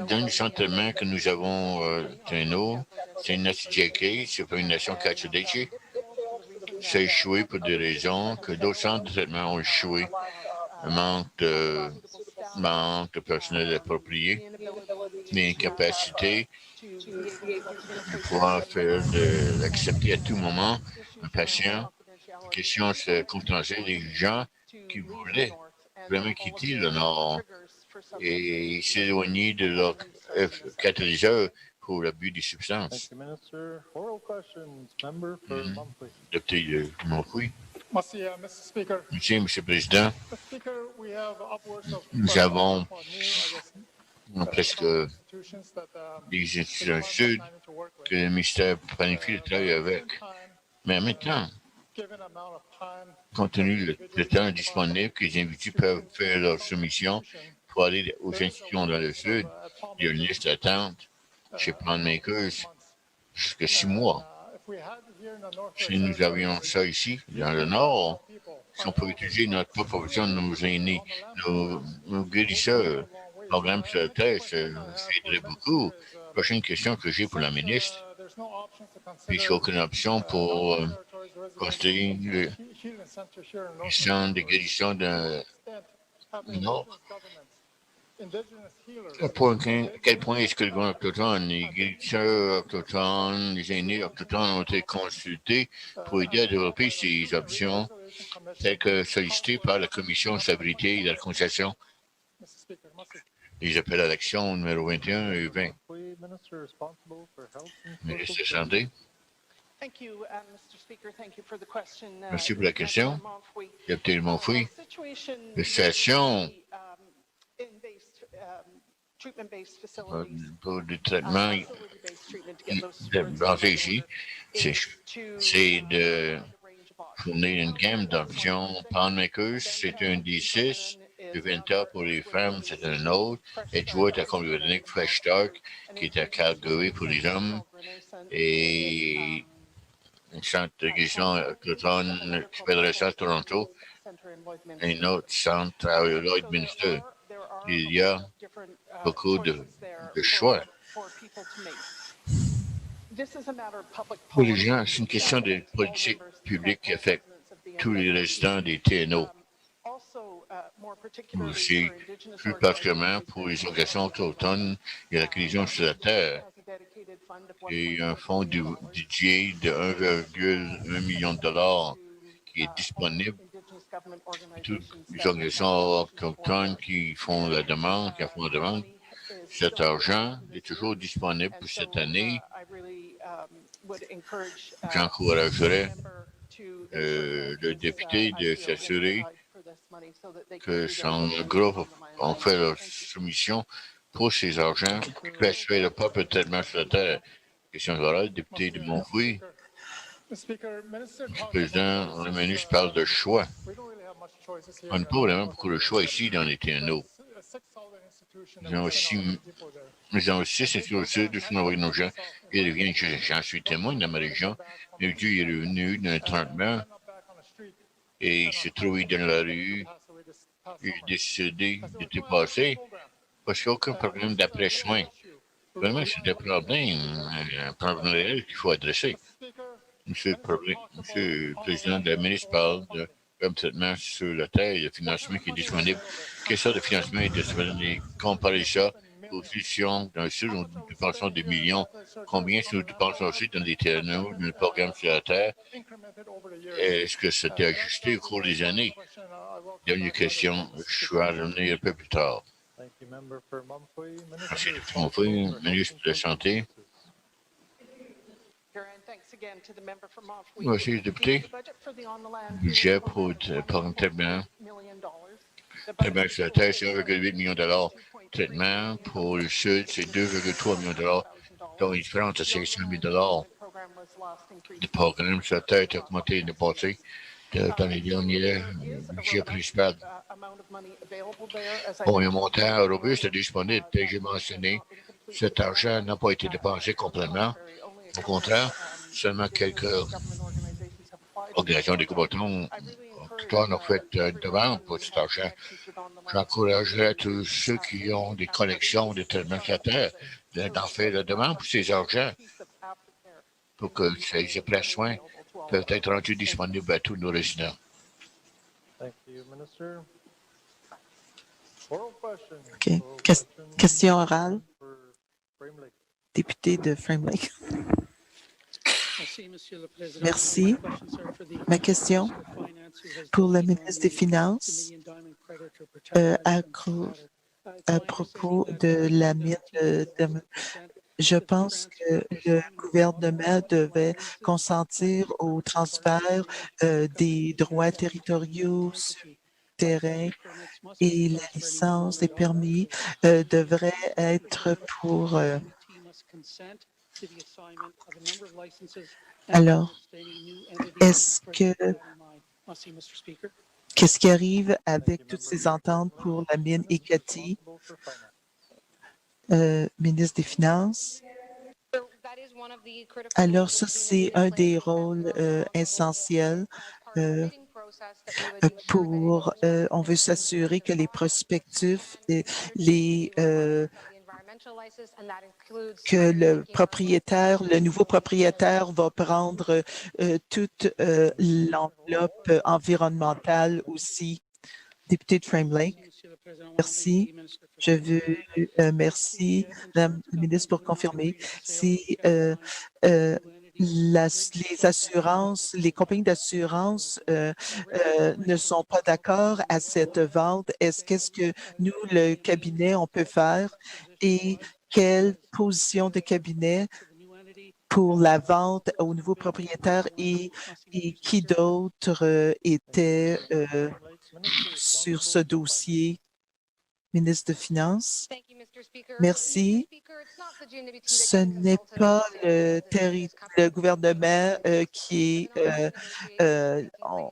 Dans le centre de traitement que nous avons c'est une NACJK, c'est pas une nation Katsudechi. Ça a échoué pour des raisons que d'autres centres de traitement ont échoué. Manque de personnel approprié, l'incapacité de pouvoir accepter à tout moment un patient. La question se concentrer les gens qui voulaient vraiment quitter le Nord et s'éloigner de leur catalyseur pour l'abus des substances. Député de Montfouille. Merci, Monsieur le Président. Nous avons presque des institutions sud que le ministère planifie de travailler avec. Mais en même temps, compte tenu du temps disponible que les individus peuvent faire leur soumission pour aller aux institutions dans le sud, il y a une liste d'attente chez Planmakers jusqu'à 6 mois. Si nous avions ça ici, dans le Nord, si on peut utiliser notre proposition de nos aînés, nos guérisseurs, le programme sur la terre, ça aiderait beaucoup. Prochaine question que j'ai pour la ministre. Puisqu'il n'y a aucune option pour construire le centre de guérison dans le Nord. À quel point est-ce que le gouvernement autochtone, les guérisseurs autochtones, les aînés autochtones ont été consultés pour aider à développer ces options telles que sollicitées par la Commission de stabilité et de la réconciliation Les appels à l'action numéro 21 et 20. Ministre de la Santé. Merci pour la question. Député de Montfouille. La situation pour le traitement basé ici, c'est de fournir une gamme d'options. Poundmakers, c'est un des 6. Juventa pour les femmes, c'est un autre. Edgewood à Colombie-Britannique, Fresh Start, qui est à Calgary pour les hommes. Et un centre de guérison à Cloton, qui s'appelle à Toronto. Et un autre centre à Lloydminster. Il y a beaucoup de choix. Pour les gens, c'est une question de politique publique qui affecte tous les résidents des TNO. Aussi, plus particulièrement pour les organisations autochtones et la cohésion sur la terre. Il y a un fonds dédié de 1,1 million de dollars qui est disponible. Toutes les organisations autochtones qui font la demande, cet argent est toujours disponible pour cette année. J'encouragerais le député de s'assurer que son groupe a fait leur soumission pour ces argents qui puissent faire le pas peut-être sur la terre. Question orale, député de Montfouille. Monsieur le Président, le ministre parle de choix. On n'a pas vraiment beaucoup de choix ici dans les TNO. Nous avons 6 institutions au sud, nous envoyons nos gens. Ils reviennent, j'en suis témoin dans ma région. Le Dieu est revenu d'un tremblement et il s'est trouvé dans la rue. Il est décidé de dépasser parce qu'il n'y a aucun problème d'après-soins. Vraiment, c'est un problème réel qu'il faut adresser. Monsieur le Président, le ministre parle de traitement sur la terre, le financement qui est disponible. Quelle sorte de financement est disponible? Comparer ça aux solutions dans le sud, nous dépensons des millions. Combien nous dépensons aussi dans des TNO, dans le programme sur la terre? Est-ce que c'était ajusté au cours des années? Dernière question, je vais revenir un peu plus tard. Merci, M. Montfouille, ministre de la Santé. Merci, le député. Budget pour un traitement sur la terre, c'est 1,8 million de dollars. Traitement pour le Sud, c'est 2,3 millions de dollars. Donc, une différence de 500 000 dollars. Le programme sur la terre est augmenté l'année passée. Dans les derniers budgets principaux. Bon, un montant robuste est disponible. J'ai mentionné, cet argent n'a pas été dépensé complètement. Au contraire, seulement quelques organisations des combattants ont fait une demande pour cet argent. J'encouragerais tous ceux qui ont des collections de traitements sur la terre d'en faire la demande pour ces argents pour que ces prêts-soins peuvent être rendus disponibles à tous nos résidents. OK. Question orale. Député de Frame Lake. Merci. Ma question pour le ministre des Finances à propos de la mine de je pense que le gouvernement devait consentir au transfert des droits territoriaux sur le terrain et la licence des permis devrait être pour... alors, est-ce que... Qu'est-ce qui arrive avec toutes ces ententes pour la mine Ekati? Ministre des Finances. Alors, ça, c'est un des rôles essentiels pour... on veut s'assurer que les prospectifs, que le nouveau propriétaire va prendre toute l'enveloppe environnementale aussi. Député de Frame Lake. Merci. Je veux merci, Madame la ministre, pour confirmer. Si les assurances, les compagnies d'assurance ne sont pas d'accord à cette vente. Qu'est-ce que nous, le cabinet, on peut faire et quelle position de cabinet pour la vente au nouveau propriétaire et qui d'autre était sur ce dossier? Ministre de Finances. Merci. Ce n'est pas le gouvernement qui est,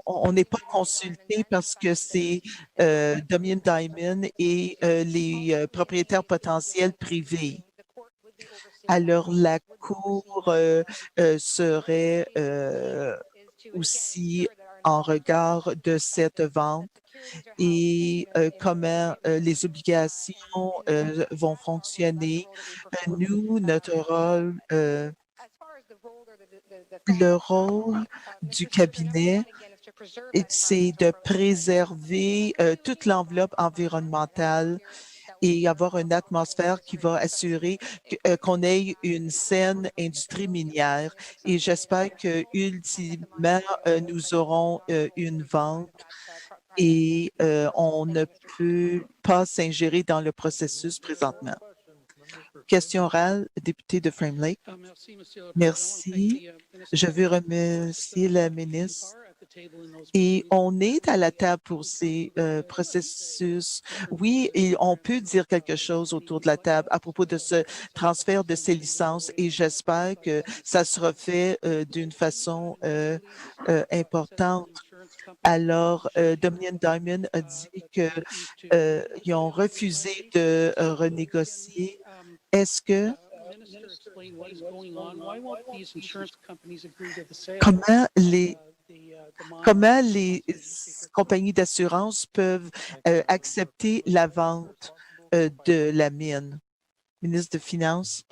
on n'est pas consulté parce que c'est Dominion Diamond et les propriétaires potentiels privés. Alors, la Cour serait aussi en regard de cette vente et comment les obligations vont fonctionner. Nous, notre rôle, le rôle du cabinet, c'est de préserver toute l'enveloppe environnementale et avoir une atmosphère qui va assurer qu'on ait une saine industrie minière. Et j'espère que ultimement, nous aurons une vente et on ne peut pas s'ingérer dans le processus présentement. Question orale, député de Frame Lake. Merci. Je veux remercier la ministre. Et on est à la table pour ces processus. Oui, et on peut dire quelque chose autour de la table à propos de ce transfert de ces licences et j'espère que ça sera fait d'une façon importante. Alors, Dominion Diamond a dit qu'ils ont refusé de renégocier. Est-ce que comment les compagnies d'assurance peuvent accepter la vente de la mine? Ministre de Finances.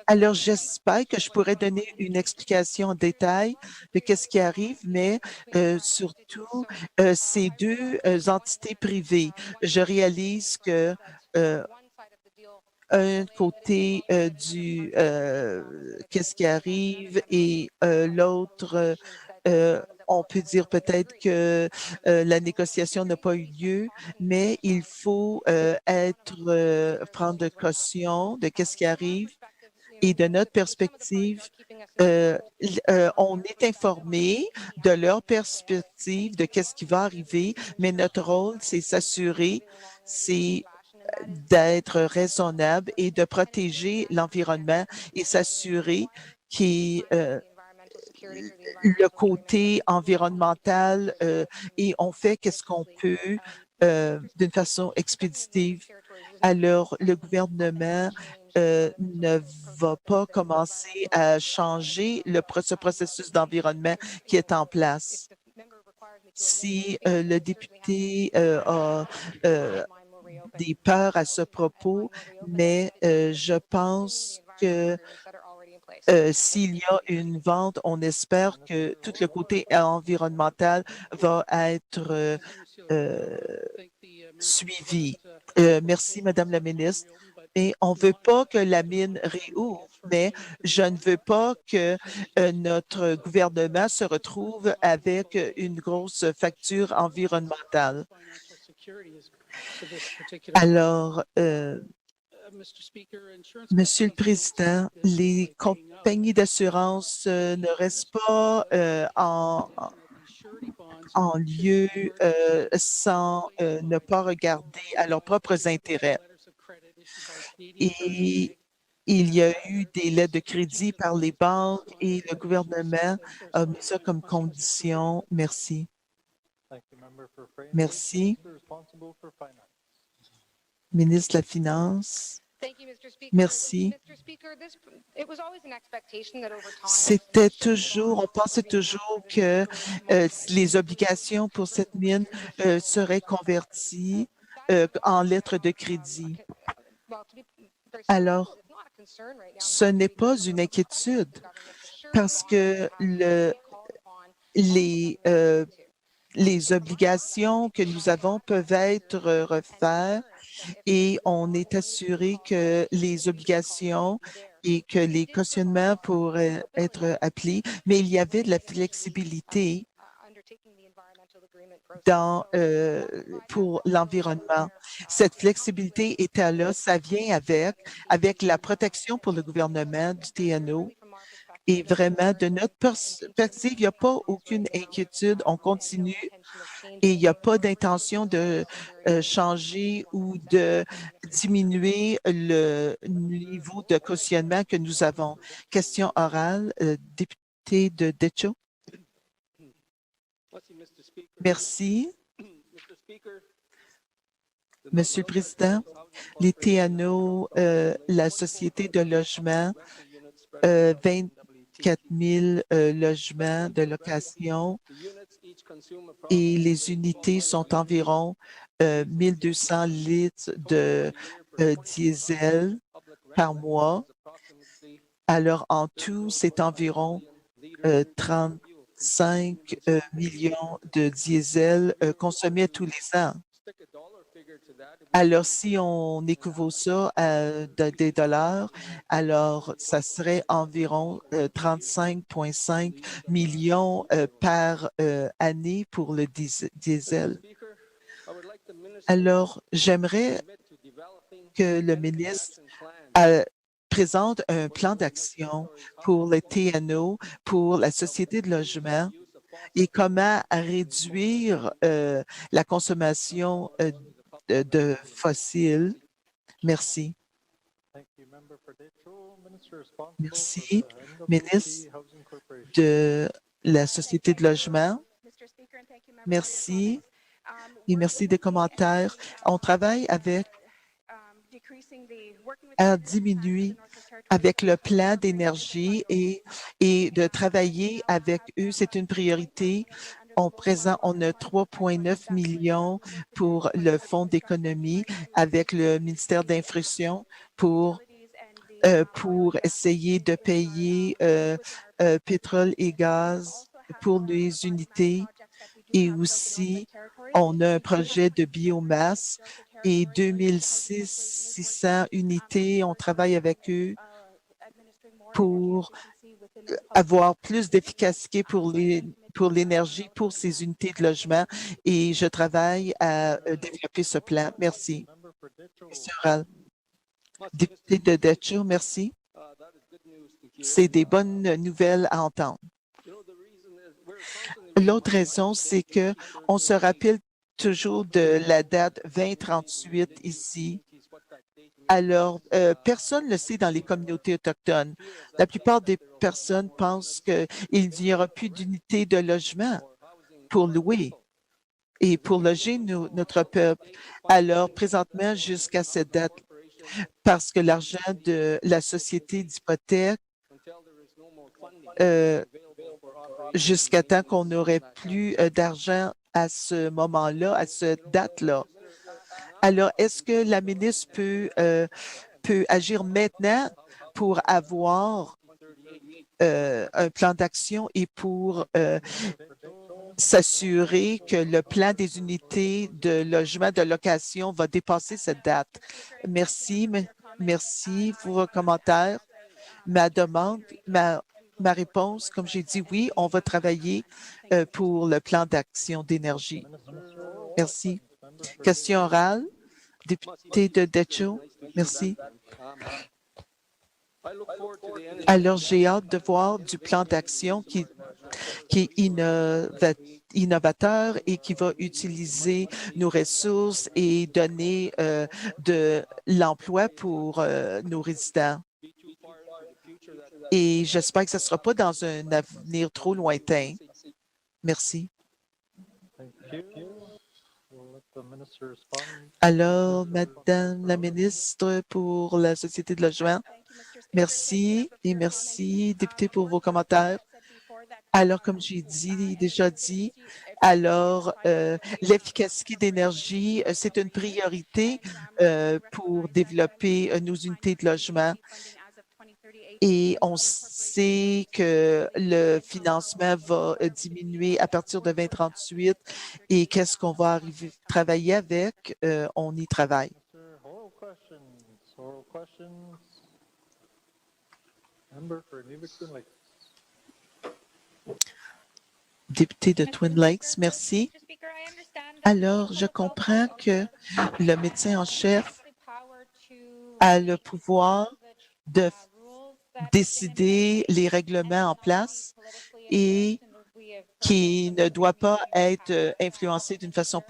Alors, j'espère que je pourrais donner une explication en détail de ce qui arrive, mais surtout, ces deux entités privées. Je réalise que un côté qu'est-ce qui arrive et l'autre, on peut dire peut-être que la négociation n'a pas eu lieu, mais il faut prendre caution de qu'est-ce qui arrive. Et de notre perspective, on est informé de leur perspective de qu'est-ce qui va arriver, mais notre rôle, c'est s'assurer, c'est d'être raisonnable et de protéger l'environnement et s'assurer que le côté environnemental et on fait qu'est-ce qu'on peut d'une façon expéditive. Alors, le gouvernement ne va pas commencer à changer ce processus d'environnement qui est en place. Si le député a des peurs à ce propos, mais je pense que s'il y a une vente, on espère que tout le côté environnemental va être suivi. Merci, Madame la ministre. Et on ne veut pas que la mine réouvre, mais je ne veux pas que notre gouvernement se retrouve avec une grosse facture environnementale. Alors, Monsieur le Président, les compagnies d'assurance ne restent pas en lieu sans ne pas regarder à leurs propres intérêts. Et il y a eu des lettres de crédit par les banques et le gouvernement a mis ça comme condition. Merci. Merci. Ministre de la Finance. Merci. On pensait toujours que les obligations pour cette mine seraient converties en lettres de crédit. Alors, ce n'est pas une inquiétude parce que les obligations que nous avons peuvent être refaites et on est assuré que les obligations et que les cautionnements pourraient être appelés, mais il y avait de la flexibilité pour l'environnement. Cette flexibilité était là, ça vient avec la protection pour le gouvernement du TNO. Et vraiment, de notre perspective, il n'y a pas aucune inquiétude. On continue et il n'y a pas d'intention de changer ou de diminuer le niveau de cautionnement que nous avons. Question orale, député de Decho. Merci. Monsieur le Président, les TNO, la Société de logement, 24 000 logements de location et les unités sont environ 1 200 litres de diesel par mois. Alors, en tout, c'est environ 35 millions de diesel consommés tous les ans. Alors, si on équivaut ça à des dollars, alors ça serait environ 35,5 millions par année pour le diesel. Alors, j'aimerais que le ministre présente un plan d'action pour le TNO, pour la société de logement et comment réduire la consommation de fossiles. Merci. Merci, ministre de la Société de logement. Merci et merci des commentaires. On travaille à diminuer avec le plan d'énergie et de travailler avec eux, c'est une priorité. On a 3,9 millions pour le fonds d'économie avec le ministère d'Infrastructure pour essayer de payer pétrole et gaz pour les unités. Et aussi, on a un projet de biomasse et 2600 unités. On travaille avec eux pour avoir plus d'efficacité pour l'énergie, pour ces unités de logement et je travaille à développer ce plan. Merci. Question orale. Député de Decho, merci. C'est des bonnes nouvelles à entendre. L'autre raison, c'est qu'on se rappelle toujours de la date 2038 ici. Alors, personne ne le sait dans les communautés autochtones. La plupart des personnes pensent qu'il n'y aura plus d'unités de logement pour louer et pour loger notre peuple. Alors, présentement, jusqu'à cette date, parce que l'argent de la société d'hypothèque, jusqu'à temps qu'on n'aurait plus d'argent à ce moment-là, à cette date-là. Alors, est-ce que la ministre peut agir maintenant pour avoir un plan d'action et pour s'assurer que le plan des unités de logement de location va dépasser cette date? Merci. Merci pour vos commentaires. Ma réponse, comme j'ai dit, oui, on va travailler pour le plan d'action d'énergie. Merci. Question orale, député de Decho. Merci. Alors, j'ai hâte de voir du plan d'action qui est innovateur et qui va utiliser nos ressources et donner de l'emploi pour nos résidents. Et j'espère que ce ne sera pas dans un avenir trop lointain. Merci. Alors, Madame la ministre pour la Société de logement, merci et merci, député, pour vos commentaires. Alors, comme j'ai déjà dit, alors l'efficacité d'énergie, c'est une priorité pour développer nos unités de logement. Et on sait que le financement va diminuer à partir de 2038. Et qu'est-ce qu'on va travailler avec? On y travaille. Député de Twin Lakes, merci. Alors, je comprends que le médecin en chef a le pouvoir de décider les règlements en place et qui ne doit pas être influencé d'une façon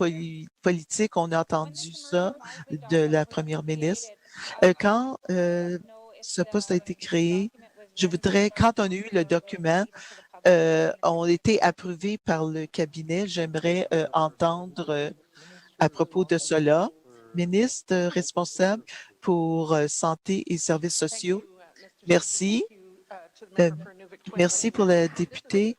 politique. On a entendu ça de la première ministre. Quand ce poste a été créé, je voudrais, quand on a eu le document, ont été approuvés par le cabinet, j'aimerais entendre à propos de cela. Ministre responsable pour santé et services sociaux, merci. Merci pour la députée.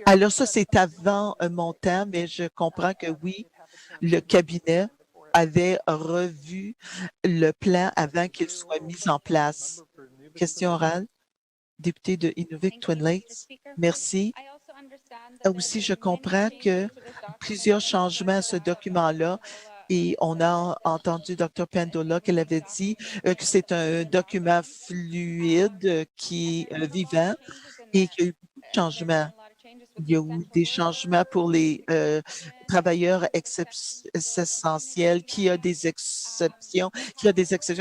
Alors ça, c'est avant mon temps, mais je comprends que oui, le cabinet avait revu le plan avant qu'il soit mis en place. Question orale, député de Inuvik Twin Lakes. Merci. Aussi, je comprends que plusieurs changements à ce document-là et on a entendu Dr. Pendola qu'elle avait dit que c'est un document fluide qui est vivant et qu'il y a eu beaucoup de changements. Il y a eu des changements pour les travailleurs essentiels, qui a des exceptions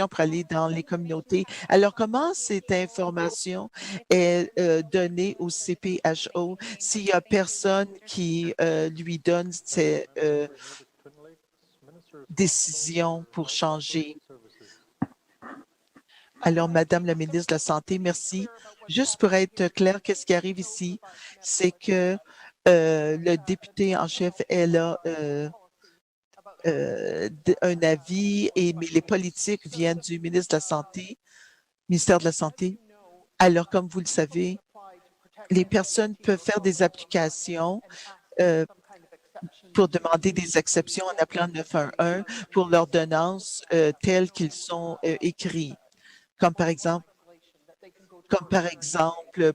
pour aller dans les communautés. Alors, comment cette information est donnée au CPHO s'il n'y a personne qui lui donne ces décisions pour changer? Alors, Madame la ministre de la Santé, merci. Juste pour être clair, qu'est-ce qui arrive ici? C'est que le député en chef est là un avis, mais les politiques viennent du ministre de la Santé, ministère de la Santé. Alors, comme vous le savez, les personnes peuvent faire des applications pour demander des exceptions en appelant 911 pour l'ordonnance telles qu'ils sont écrits. Comme par exemple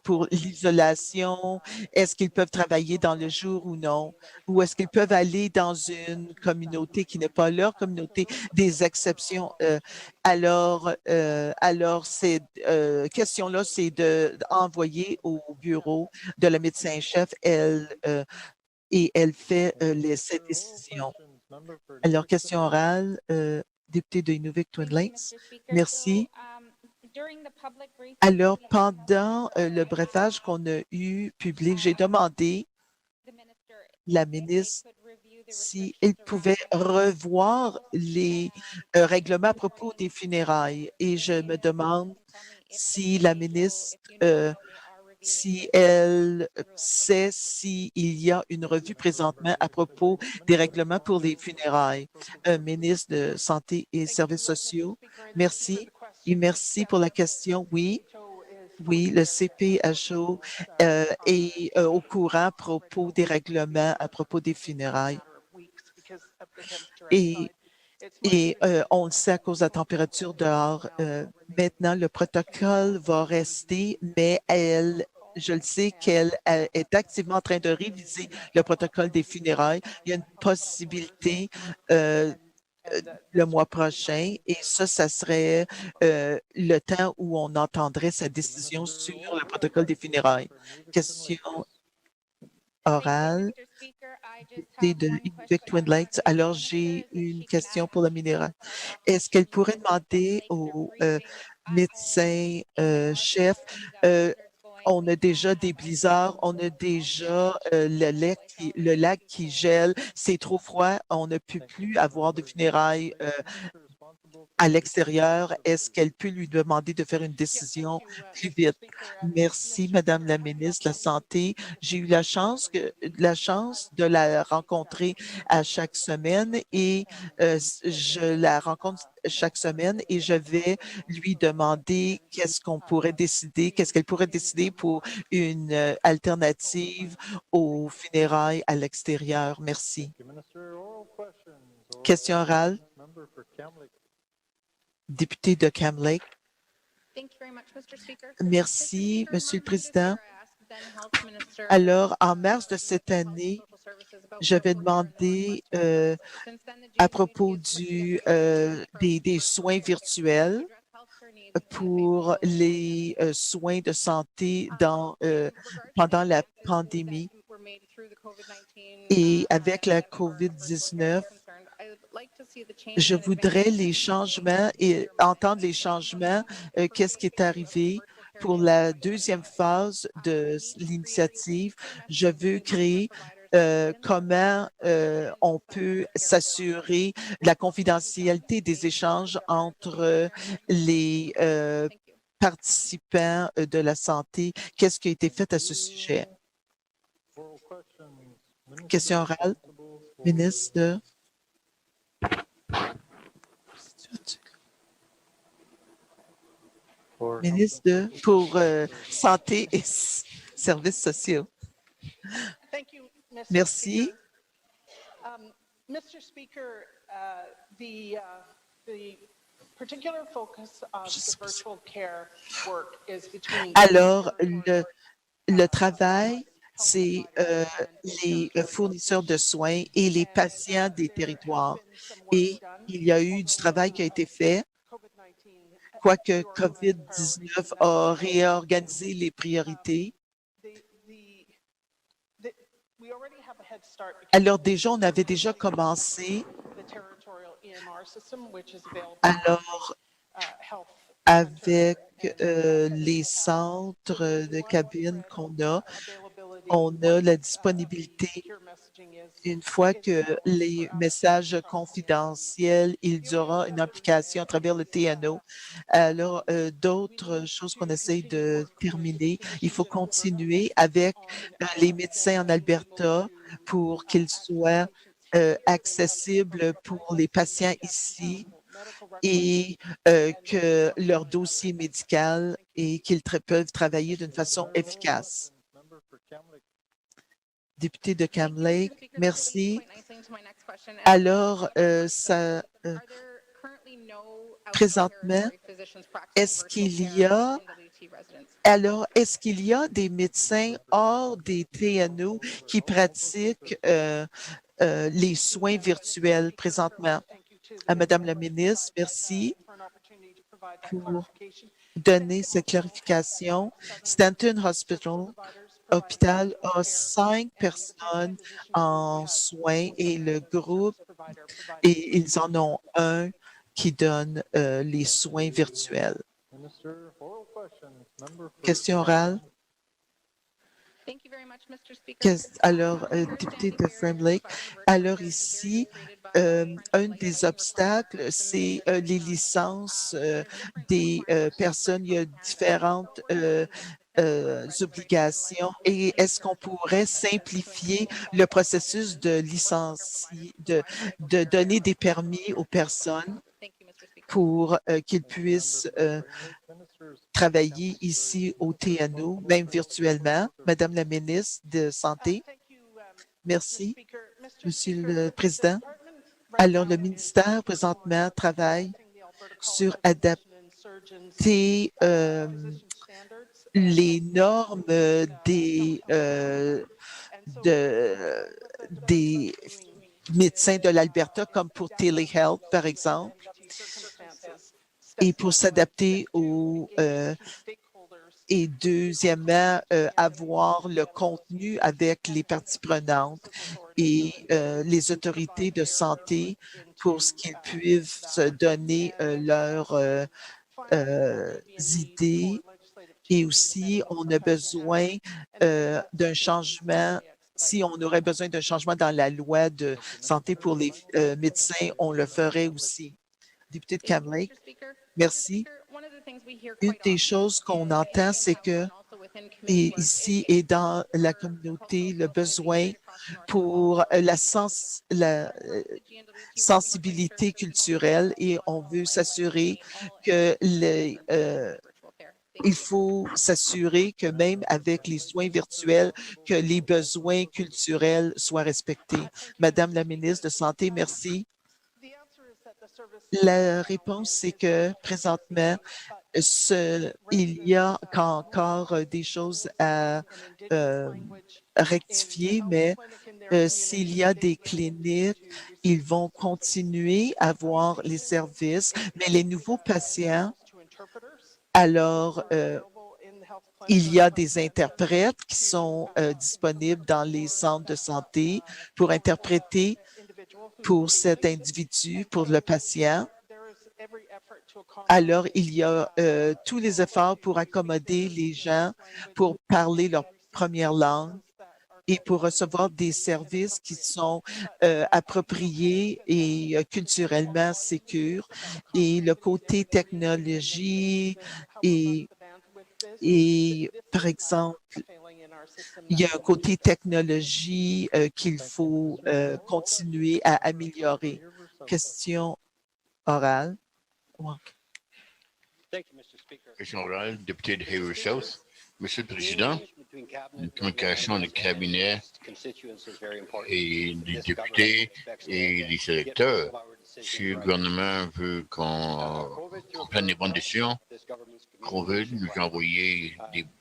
pour l'isolation, est-ce qu'ils peuvent travailler dans le jour ou non? Ou est-ce qu'ils peuvent aller dans une communauté qui n'est pas leur communauté, des exceptions? Alors, ces questions-là, c'est d'envoyer au bureau de la médecin-chef, et elle fait cette décision. Alors, question orale, député de Inuvik Twin Lakes. Merci. Alors, pendant le brefage qu'on a eu public, j'ai demandé à la ministre si elle pouvait revoir les règlements à propos des funérailles. Et je me demande si la ministre, si elle sait s'il y a une revue présentement à propos des règlements pour les funérailles. Ministre de Santé et Services sociaux, merci. Et merci pour la question. Oui, le CPHO est au courant à propos des règlements, à propos des funérailles. Et on le sait à cause de la température dehors. Maintenant, le protocole va rester, mais je le sais qu'elle est activement en train de réviser le protocole des funérailles. Il y a une possibilité le mois prochain et ça serait le temps où on entendrait sa décision sur le protocole des funérailles. Question orale de Inuvik Twin Lakes. Alors, j'ai une question pour le minéral. Est-ce qu'elle pourrait demander au médecin chef, on a déjà des blizzards, on a déjà le lac qui gèle, c'est trop froid, on ne peut plus avoir de funérailles à l'extérieur. Est-ce qu'elle peut lui demander de faire une décision plus vite? Merci, Madame la ministre de la Santé. J'ai eu la chance de la rencontrer à chaque semaine et je la rencontre chaque semaine et je vais lui demander qu'est-ce qu'elle pourrait décider pour une alternative aux funérailles à l'extérieur. Merci. Question orale. Député de Cam Lake. Merci, Monsieur le Président. Alors, en mars de cette année, j'avais demandé à propos des soins virtuels pour les soins de santé pendant la pandémie. Et avec la COVID-19, je voudrais les changements et entendre les changements, qu'est-ce qui est arrivé pour la deuxième phase de l'initiative. Je veux créer comment on peut s'assurer la confidentialité des échanges entre les participants de la santé. Qu'est-ce qui a été fait à ce sujet? Question orale, ministre de... pour Santé et Services sociaux. Merci. Mr. Speaker, the particular focus of the virtual care work is between... Alors, le travail, c'est les fournisseurs de soins et les patients des territoires. Et il y a eu du travail qui a été fait, quoique COVID-19 a réorganisé les priorités. Alors déjà, on avait déjà commencé alors avec les centres de cabine qu'on a, on a la disponibilité. Une fois que les messages confidentiels, il y aura une application à travers le TNO. Alors, d'autres choses qu'on essaie de terminer, il faut continuer avec les médecins en Alberta pour qu'ils soient accessibles pour les patients ici et que leur dossier médical et qu'ils peuvent travailler d'une façon efficace. Député de Cam Lake, merci. Alors, présentement, est-ce qu'il y a des médecins hors des TNO qui pratiquent les soins virtuels présentement? À Madame la ministre, merci pour donner cette clarification. Stanton Hôpital a 5 personnes en soins et le groupe, et ils en ont un qui donne les soins virtuels. Question orale. Alors, député de Frame Lake, alors ici, un des obstacles, c'est les licences des personnes. Il y a différentes obligations. Et est-ce qu'on pourrait simplifier le processus de licencier, de donner des permis aux personnes pour qu'ils puissent travailler ici au TNO, même virtuellement? Madame la ministre de Santé. Merci, Monsieur le Président. Alors, le ministère, présentement, travaille sur adapter les normes des médecins de l'Alberta, comme pour Telehealth, par exemple, et pour s'adapter et deuxièmement, avoir le contenu avec les parties prenantes et les autorités de santé pour ce qu'ils puissent donner leurs idées. Et aussi, on a besoin d'un changement. Si on aurait besoin d'un changement dans la loi de santé pour les médecins, on le ferait aussi. Député de Cam Lake, merci. Une des choses qu'on entend, c'est que ici et dans la communauté, le besoin pour la sensibilité culturelle, et on veut s'assurer que il faut s'assurer que même avec les soins virtuels, que les besoins culturels soient respectés. Madame la ministre de Santé, merci. La réponse, c'est que présentement, il y a encore des choses à rectifier, mais s'il y a des cliniques, ils vont continuer à avoir les services, mais les nouveaux patients Alors, il y a des interprètes qui sont disponibles dans les centres de santé pour interpréter pour cet individu, pour le patient. Alors, il y a tous les efforts pour accommoder les gens, pour parler leur première langue et pour recevoir des services qui sont appropriés et culturellement sécures. Et le côté technologie et par exemple, il y a un côté technologie qu'il faut continuer à améliorer. Question orale. Question orale, député de Hayward South. Monsieur le Président, la communication des cabinets et des députés et des électeurs, si le gouvernement veut qu'on prenne les bonnes décisions, COVID nous a envoyé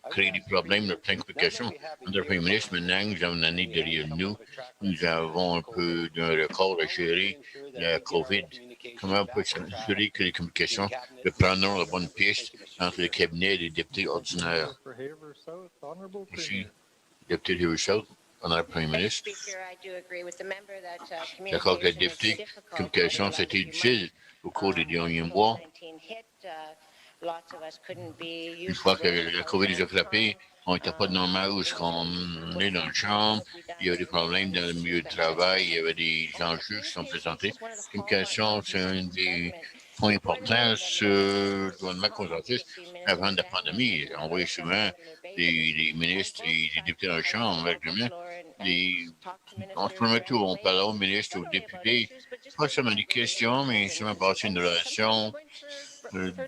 créer des problèmes de plein de communications. Notre Premier ministre, maintenant, nous avons une année derrière nous. Nous avons un peu d'un record à gérer la COVID. Comment on peut s'assurer que les communications prendront la bonne piste entre les cabinets et les députés ordinaires? Merci. Député de Hayward South, honorable Premier ministre. D'accord que les députés de communication, c'était utile au cours des derniers mois. Une fois que la COVID les a frappés, on n'était pas normal où on est dans la chambre, il y avait des problèmes dans le milieu de travail, il y avait des enjeux qui sont présentés. La communication, c'est un des points importants sur le gouvernement conservatif avant la pandémie. On voyait souvent les ministres et les députés dans la chambre avec on se promet tout, on parlait aux ministres, aux députés, pas seulement des questions, mais seulement passer une relation.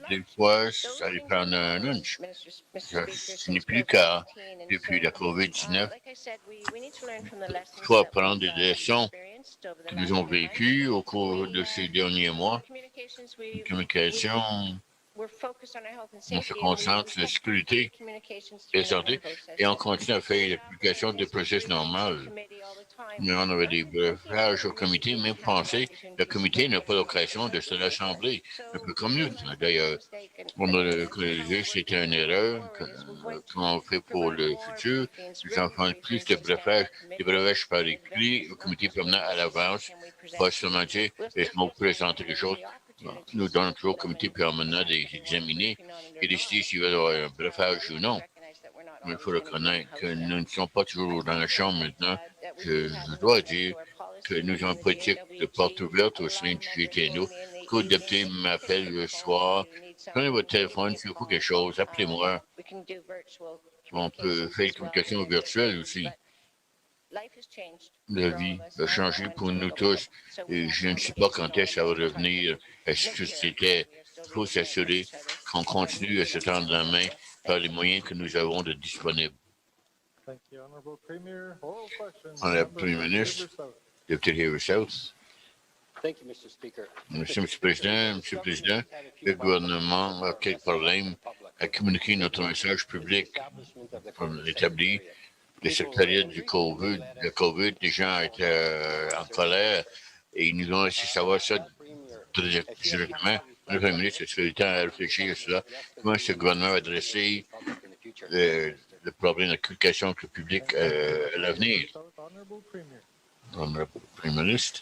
Des fois, ça allait prendre un lunch. Ce n'est plus le cas depuis la COVID-19. Il faut apprendre des leçons que nous avons vécues au cours de ces derniers mois. La communication, on se concentre sur la sécurité et la santé et on continue à faire l'application des processus normaux. Mais on avait des briefages au comité, même pensé, le comité n'a pas l'occasion de se rassembler, un peu comme nous. D'ailleurs, on a corrigé, c'était une erreur qu'on fait pour le futur. Nous enfants plus de briefages, des briefages par écrit au comité permanent à l'avance, pas seulement dire, est-ce qu'on vous présenter quelque chose? Nous donnons toujours au comité permanent d'examiner et décider s'il va y avoir un briefage ou non. Mais il faut reconnaître que nous ne sommes pas toujours dans la chambre maintenant. Je dois dire que nous avons une politique de porte ouverte au sein du GTNO. Que le député m'appelle le soir, prenez votre téléphone, s'il faut quelque chose, appelez-moi. On peut faire une communication virtuelle aussi. La vie a changé pour nous tous et je ne sais pas quand est-ce que ça va revenir. Est-ce que il faut s'assurer qu'on continue à se tendre la main par les moyens que nous avons de disponibles. Honorable Premier ministre, député de Hayward South. Monsieur le Président, le gouvernement a quelques problèmes à communiquer notre message public établi. Le secrétariat du COVID, les gens étaient en colère et ils nous ont laissé savoir ça directement. Le Premier ministre a eu le temps à réfléchir à cela. Comment ce gouvernement va adresser le problème de la communication avec le public à l'avenir? Honorable Premier ministre.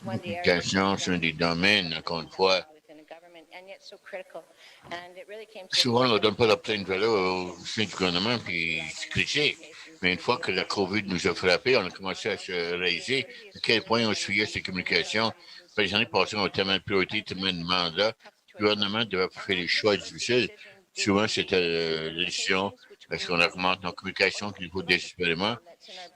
Communication, c'est un des domaines, encore une fois. Souvent, on ne donne pas la pleine valeur au sein du gouvernement, puis c'est critique. Mais une fois que la COVID nous a frappés, on a commencé à se réaliser à quel point on suivait ces communications. Les années passées, on a tellement de priorités, tellement de mandats. Le gouvernement devait faire des choix difficiles. Souvent, c'était la décision, est-ce qu'on augmente nos communications qu'il faut désespérément?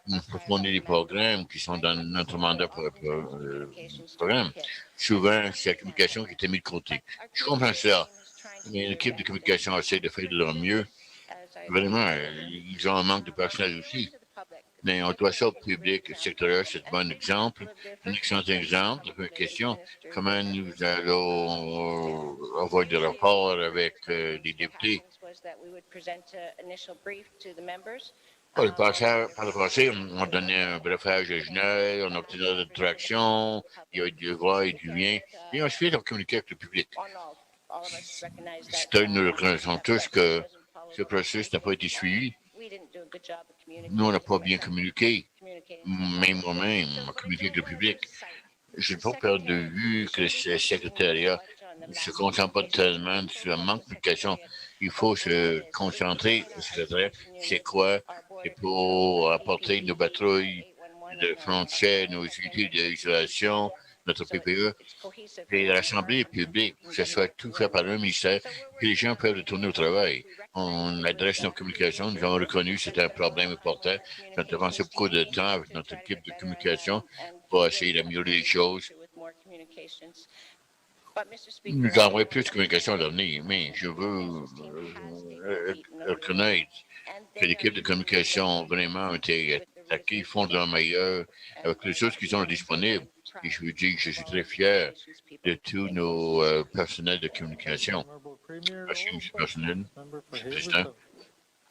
Il faut fournir les programmes qui sont dans notre mandat programme. Souvent, c'est la communication qui était mise de côté. Je comprends ça. Mais l'équipe de communication essaie de faire de leur mieux. Vraiment, ils ont un manque de personnel aussi. Mais on doit ça au public. Le secteur, c'est un bon exemple. Un excellent exemple. Une question, comment nous allons avoir des rapports avec les députés? Par le passé, on donnait un briefage régional, on obtenait de traction, il y avait du va et du vient, et ensuite on communiquait avec le public. Nous reconnaissons tous que ce processus n'a pas été suivi. Nous, on n'a pas bien communiqué. Même moi-même, on a communiqué avec le public. Je n'ai pas perdre de vue que le secrétariat ne se concentre pas tellement sur le manque de communication. Il faut se concentrer, le secrétariat, c'est quoi? C'est pour apporter nos patrouilles de frontières, nos unités d'isolation, notre PPE, et rassembler le public, que ce soit tout fait par le ministère, que les gens peuvent retourner au travail. On adresse nos communications, nous avons reconnu que c'était un problème important. Nous avons dépensé beaucoup de temps avec notre équipe de communication pour essayer d'améliorer les choses. Nous avons plus de communication à l'avenir, mais je veux reconnaître que l'équipe de communication vraiment a été attaquée, ils font de leur meilleur avec les choses qu'ils ont disponibles. Et je veux dire que je suis très fier de tous nos personnels de communication. Merci, M. le Personnel, M. le Président,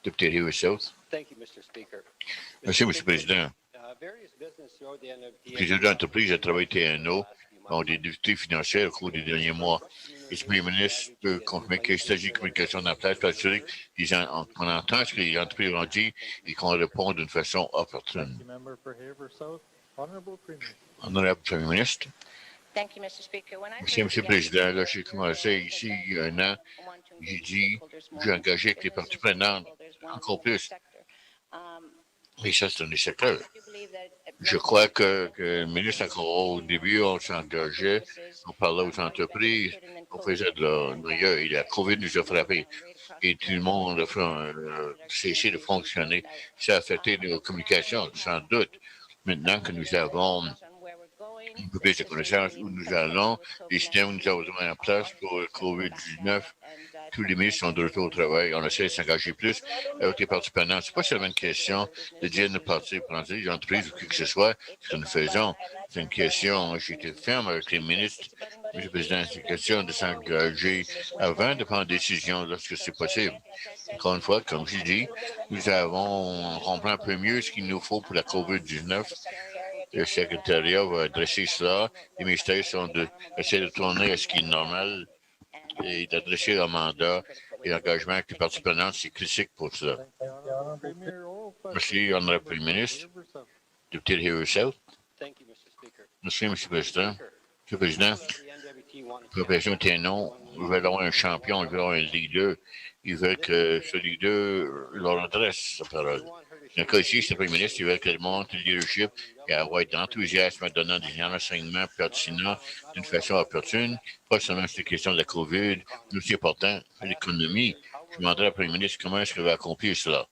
député River South. Merci, M. le Président. Plusieurs entreprises à travers TNO ont des difficultés financières au cours des derniers mois. Et le Premier ministre peut confirmer qu'il s'agit de communication en place pour assurer qu'on entend ce que les entreprises ont dit et qu'on répond d'une façon opportune. Honorable Premier ministre. Merci, M. le Président. Là, j'ai commencé ici il y a un an. J'ai dit que j'ai engagé avec les parties prenantes encore plus. Et ça, c'est un secteur. Je crois que le ministre, encore au début, on s'engageait, on parlait aux entreprises, on faisait de la rigueur. Et la COVID nous a frappés. Et tout le monde a cessé de fonctionner. Ça a affecté nos communications, sans doute. Maintenant que nous avons un peu plus de connaissances où nous allons, les systèmes que nous avons mis en place pour le COVID-19, tous les ministres sont de retour au travail. On essaie de s'engager plus avec les parties prenantes. Ce n'est pas seulement une question de dire de partir prendre les entreprises ou qui que ce soit, ce que nous faisons. C'est une question, j'ai été ferme avec les ministres, M. le Président, c'est une question de s'engager avant de prendre des décisions lorsque c'est possible. Encore une fois, comme je dis, on comprend un peu mieux ce qu'il nous faut pour la COVID-19. Le secrétariat va adresser cela. Les ministères sont d'essayer de tourner à ce qui est normal et d'adresser leur mandat et l'engagement avec les parties prenantes, c'est critique pour cela. Merci, honorable Premier ministre, député de River South. Merci, M. le Président. M. le Président, la profession TNO, ils veulent avoir un champion, ils veulent avoir un leader. Ils veulent que ce leader leur adresse sa parole. Dans le cas ici, c'est le Premier ministre, ils veulent qu'elle montre le leadership et avoir d'enthousiasme en donnant des enseignements pertinents d'une façon opportune. Pas seulement sur la question de la COVID, mais aussi important, l'économie. Je demanderai au Premier ministre comment est-ce qu'il va accomplir cela.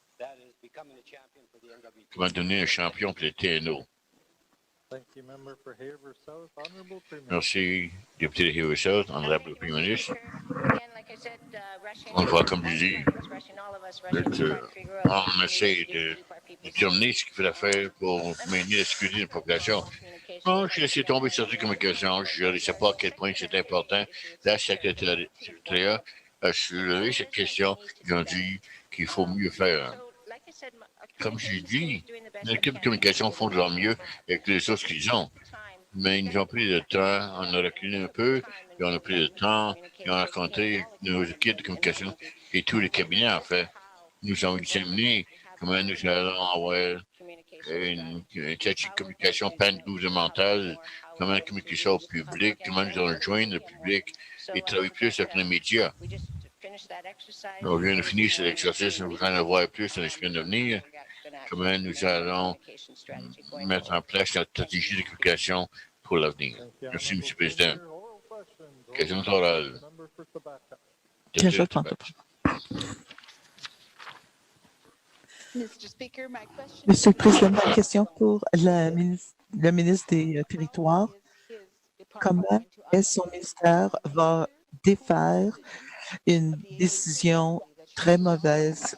Comment devenir un champion pour les TNO. Merci, député de River South, honorable Premier ministre. On voit, comme je dis, on essaie de déterminer ce qu'il faut faire pour maintenir la sécurité de la population. Bon, j'ai laissé tomber certaines communications. Je ne sais pas à quel point c'est important. La secrétariat a soulevé cette question. Ils ont dit qu'il faut mieux faire. Comme j'ai dit, l'équipe de communication font de leur mieux avec les choses qu'ils ont. Mais ils ont pris le temps, on a reculé un peu, et on a pris le temps, et on a rencontré nos équipes de communication et tous les cabinets, en fait. Nous avons examiné comment nous allons avoir une communication pan-gouvernementale, comment communiquer ça au public, comment nous allons joindre le public et travailler plus avec les médias. On vient de finir cet exercice, nous allons en voir plus dans les semaines à venir, comment nous allons mettre en place notre stratégie de communication pour l'avenir. Merci, M. le Président. Question orale. Monsieur le Président, ma question pour le ministre des Territoires. Comment est-ce que son ministère va défaire une décision très mauvaise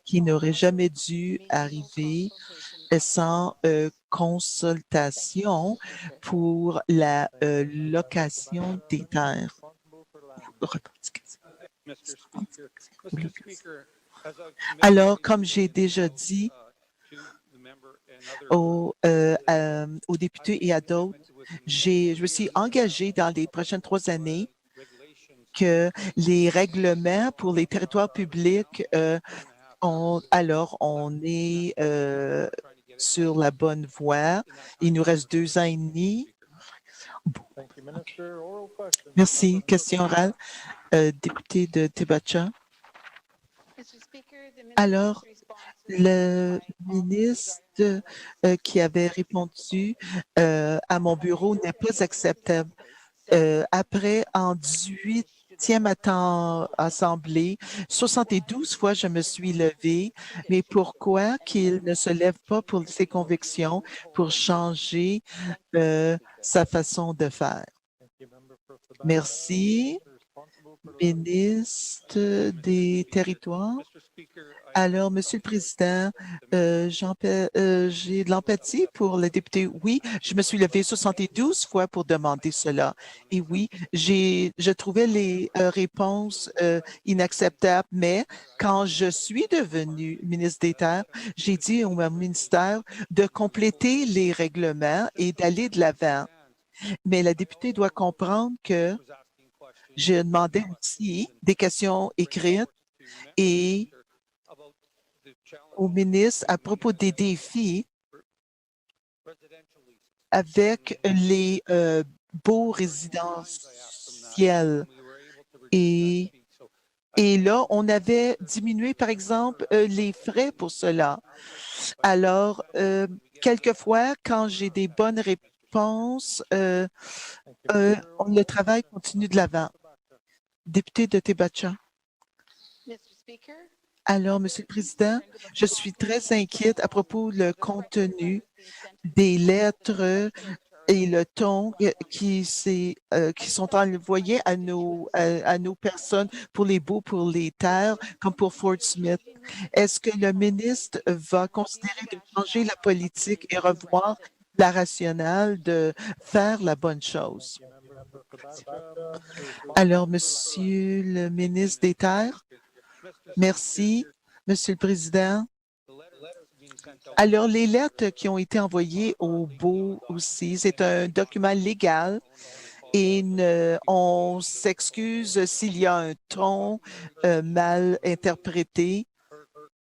qui n'aurait jamais dû arriver sans consultation pour la location des terres? Alors, comme j'ai déjà dit aux députés et à d'autres, je me suis engagé dans les prochaines 3 années que les règlements pour les territoires publics, alors on est sur la bonne voie. Il nous reste 2 ans et demi. Merci. Question orale, député de Tibacha. Alors, le ministre qui avait répondu à mon bureau n'est pas acceptable. Après, en 18e assemblée, 72 fois je me suis levée, mais pourquoi qu'il ne se lève pas pour ses convictions, pour changer sa façon de faire? Merci, ministre des Territoires. Alors, Monsieur le Président, j'ai de l'empathie pour le député. Oui, je me suis levée 72 fois pour demander cela. Et oui, je trouvais les réponses inacceptables, mais quand je suis devenue ministre des Terres, j'ai dit au ministère de compléter les règlements et d'aller de l'avant. Mais la députée doit comprendre que je demandais aussi des questions écrites et au ministre à propos des défis avec les baux résidentiels. Et là, on avait diminué, par exemple, les frais pour cela. Alors, quelquefois, quand j'ai des bonnes réponses, le travail continue de l'avant. Député de Tibacha. Alors, Monsieur le Président, je suis très inquiète à propos du contenu des lettres et le ton qui sont envoyés à nos personnes pour les baux, pour les terres, comme pour Fort Smith. Est-ce que le ministre va considérer de changer la politique et revoir la rationale de faire la bonne chose? Alors, Monsieur le ministre des Terres, merci, Monsieur le Président. Alors, les lettres qui ont été envoyées au BO aussi, c'est un document légal et on s'excuse s'il y a un ton mal interprété,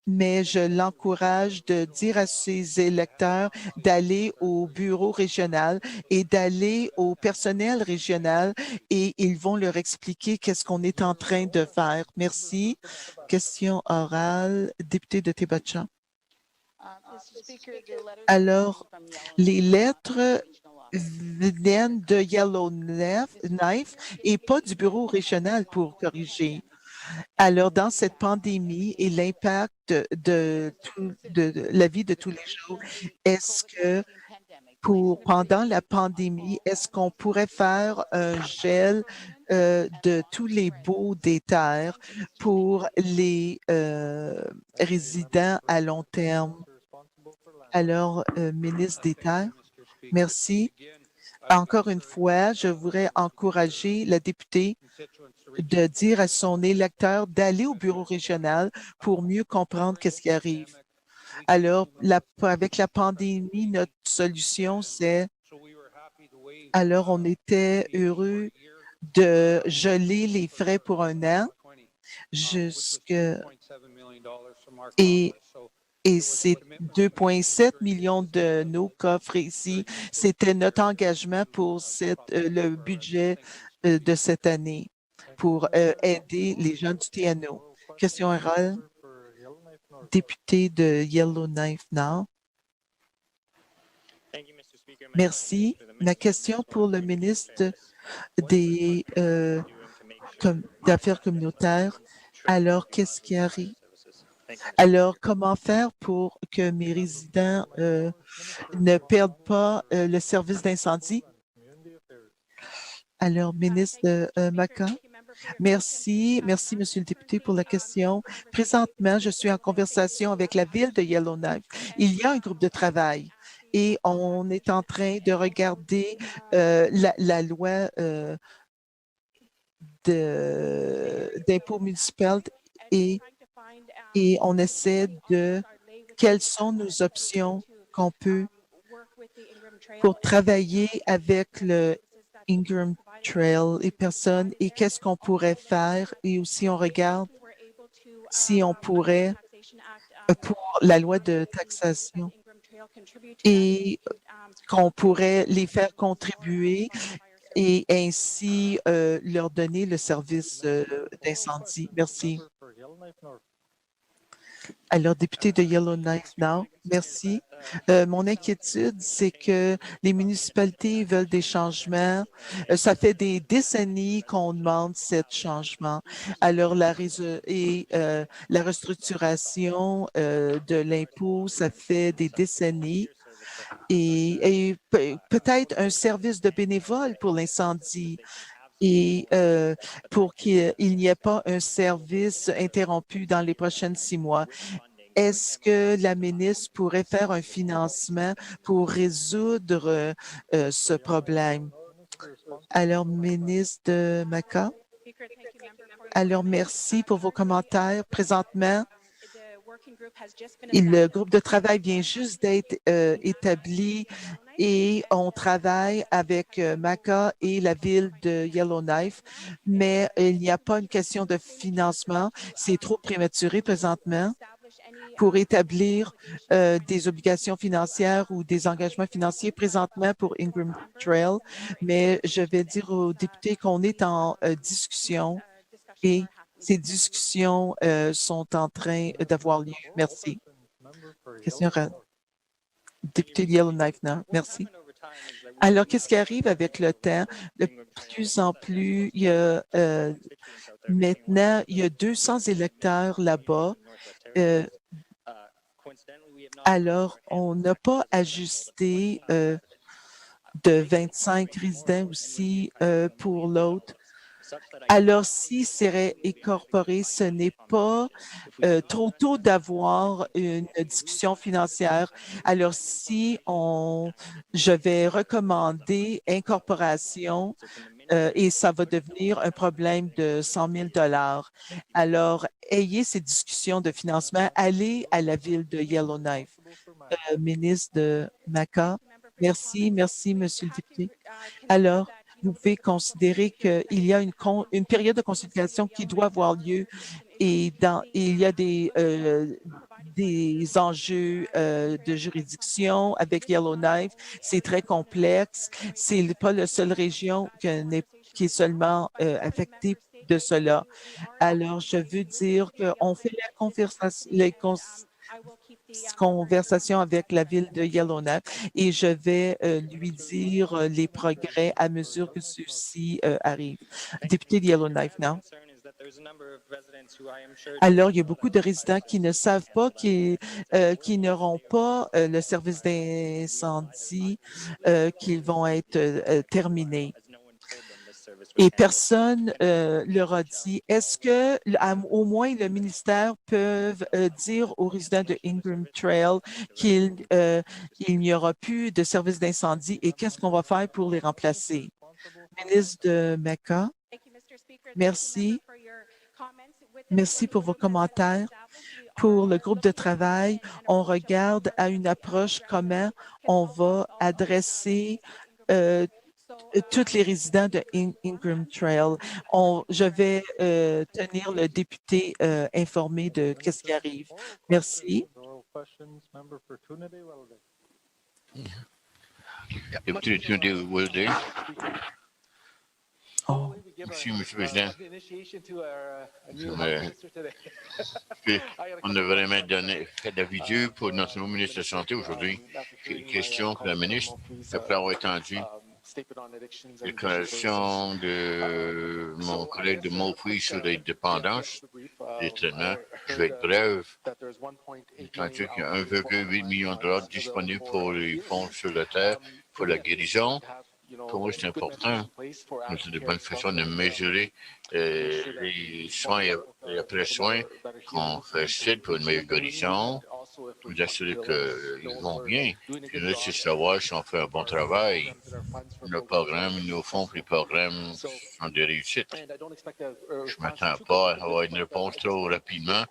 mais je l'encourage de dire à ses électeurs d'aller au bureau régional et d'aller au personnel régional et ils vont leur expliquer qu'est-ce qu'on est en train de faire. Merci. Question orale, député de Tibacha. Alors, les lettres viennent de Yellowknife et pas du bureau régional pour corriger. Alors, dans cette pandémie et l'impact de la vie de tous les jours, est-ce que pendant la pandémie, est-ce qu'on pourrait faire un gel de tous les baux des terres pour les résidents à long terme? Alors, ministre des Terres, merci. Encore une fois, je voudrais encourager la députée de dire à son électeur d'aller au bureau régional pour mieux comprendre qu'est-ce qui arrive. Alors, avec la pandémie, notre solution, c'est, alors on était heureux de geler les frais pour un an et c'est 2,7 millions de nos coffres ici. C'était notre engagement pour le budget de cette année pour aider les gens du TNO. Question orale, député de Yellowknife Nord. Merci. Ma question pour le ministre des Affaires communautaires. Alors, qu'est-ce qui arrive? Alors, comment faire pour que mes résidents ne perdent pas le service d'incendie? Alors, ministre Maca. Merci, Monsieur le député, pour la question. Présentement, je suis en conversation avec la ville de Yellowknife. Il y a un groupe de travail et on est en train de regarder la loi d'impôt municipal et on essaie quelles sont nos options pour travailler avec le Ingram Trail et personnes et qu'est-ce qu'on pourrait faire et aussi on regarde si on pourrait pour la loi de taxation et qu'on pourrait les faire contribuer et ainsi leur donner le service d'incendie. Merci. Alors, député de Yellowknife Now, merci. Mon inquiétude, c'est que les municipalités veulent des changements. Ça fait des décennies qu'on demande ce changement. Alors, la restructuration de l'impôt, ça fait des décennies. Et peut-être un service de bénévole pour l'incendie et pour qu'il n'y ait pas un service interrompu dans les prochaines 6 mois. Est-ce que la ministre pourrait faire un financement pour résoudre ce problème? Alors, ministre de Maca. Alors, merci pour vos commentaires. Présentement, le groupe de travail vient juste d'être établi et on travaille avec Maca et la ville de Yellowknife, mais il n'y a pas une question de financement. C'est trop prématuré présentement pour établir des obligations financières ou des engagements financiers présentement pour Ingram Trail, mais je vais dire aux députés qu'on est en discussion et ces discussions sont en train d'avoir lieu. Merci. Question député de Yellowknife now. Merci. Alors, qu'est-ce qui arrive avec le temps? De plus en plus, maintenant, il y a 200 électeurs là-bas. Alors, on n'a pas ajusté de 25 résidents aussi pour l'autre. Alors, si c'est incorporé, ce n'est pas trop tôt d'avoir une discussion financière. Alors, je vais recommander incorporation et ça va devenir un problème de 100 000 $. Alors, ayez ces discussions de financement. Allez à la ville de Yellowknife. Ministre de Maca. Merci, Monsieur le député. Alors, vous pouvez considérer qu'il y a une période de consultation qui doit avoir lieu et il y a des enjeux de juridiction avec Yellowknife. C'est très complexe. C'est pas la seule région qui est seulement affectée de cela. Alors, je veux dire qu'on fait conversation avec la ville de Yellowknife et je vais lui dire les progrès à mesure que ceux-ci arrivent. Député de Yellowknife, non? Alors, il y a beaucoup de résidents qui ne savent pas qui n'auront pas le service d'incendie, qu'ils vont être terminés. Et personne leur a dit. Est-ce que, au moins, le ministère peut dire aux résidents de Ingram Trail qu'il n'y aura plus de service d'incendie et qu'est-ce qu'on va faire pour les remplacer? Ministre de Mecca, merci. Merci pour vos commentaires. Pour le groupe de travail, on regarde à une approche comment on va adresser tous les résidents de Ingram Trail. Je vais tenir le député informé de ce qui arrive. Merci. Député Tunde Wilder. Oh. Merci, M. le Président. On a vraiment fait de la vidéo pour notre nouveau ministre de la Santé aujourd'hui. Question que la ministre, après avoir entendu la déclaration de mon collègue de Montfouille sur les dépendances, les traitements, je vais être bref. Tant qu'il y a 1,8 million de dollars disponibles pour les fonds sur la terre pour la guérison. Pour moi, c'est important. C'est une bonne façon de mesurer les soins et après-soins qu'on fait pour une meilleure guérison, nous assurer qu'ils vont bien. Puis là, c'est savoir si on fait un bon travail. Nos programmes, nos fonds pour les programmes sont des réussites. Je ne m'attends pas à avoir une réponse trop rapidement.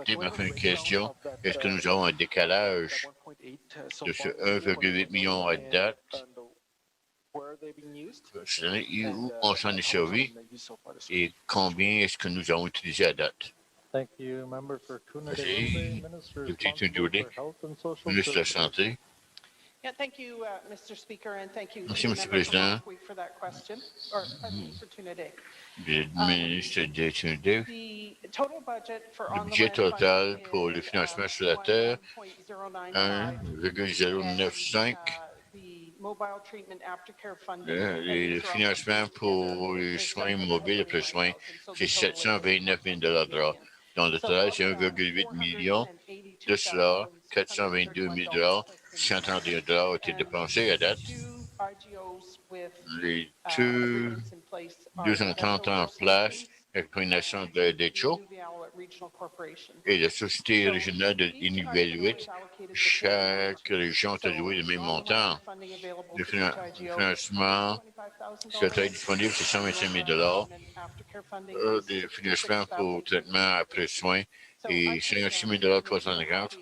Tu m'as fait une question. Est-ce que nous avons un décalage de ce 1,8 million à date? where are they being used? Et où And, on s'en est how much servi have they used so far this week? et combien est-ce que nous avons utilisé à date. Thank you. Member for Tuna de Merci. Wilde, Minister Député responsible Touré, for Health and Social ministre de la Services. Santé. Yeah, thank you, Mr. Speaker, and thank you Merci, to the Monsieur le member from Président. Oakwood for that question, or Mr. Tunade. Le ministre de Tunde. The total budget for Le on the budget land funding total pour le is, financement sur la terre, 1.095. 1,095. The mobile treatment aftercare funding. Le financement pour les soins mobiles après soins, c'est 729 000 $. Dans le total, c'est 1,8 million. De cela, 422 000 $, ont été dépensés à date. Les deux ententes en place, la coordination des CHO et la Société régionale de Inuvialuit, chaque région a alloué le même montant. Le financement, c'est disponible, c'est 125 000 $. Des financements pour traitement après soins et 56 350 $.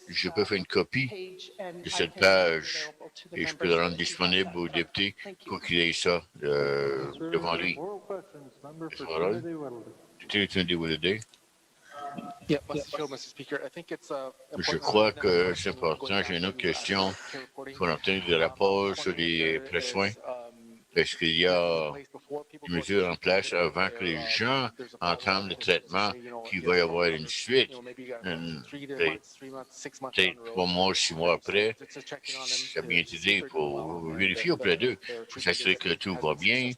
Je peux faire une copie de cette page et je peux la rendre disponible au député pour qu'il ait ça devant lui. Oral questions. Member for Parole. Tuna de Wilde. Député Tunde Wilde. Yeah, Mr. Speaker, I think it's Je crois que c'est important. J'ai une autre question. Il faut obtenir des rapports sur les pré-soins. Est-ce qu'il y a des mesures en place avant que les gens entament le traitement qu'il va y avoir une suite, peut-être 3 mois, 6 mois après? Ça a bien été dit, il faut vérifier auprès d'eux. Il faut s'assurer que tout va bien,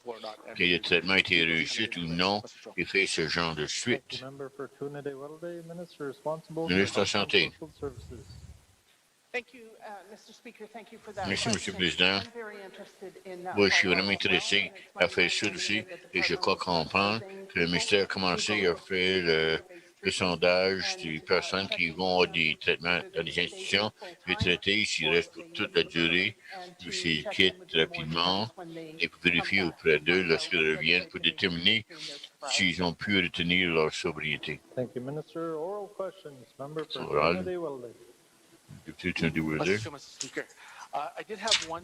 que le traitement a été réussi ou non, et faire ce genre de suite. Member for Tuna de Wilde, Minister responsible for Ministre de la Health and Santé. Social Services. Thank you, Mr. Speaker. Thank you for that Merci, Monsieur le question. Président. I'm very interested in that Moi, je suis follow-up vraiment as well, intéressé and it's à my faire ça understanding aussi, that the et je crois department is comprendre using que le ministère a commencé à faire le sondage des personnes qui vont à des traitements dans des institutions, les traiter s'ils restent pour toute la durée, ou s'ils quittent rapidement, et pour vérifier auprès d'eux lorsqu'ils reviennent pour déterminer s'ils ont pu retenir leur sobriété. Thank you, Minister. Oral questions. Member for Oral. Tuna de Wilde. Député Tunde Wilde. Mr. Speaker, I did have one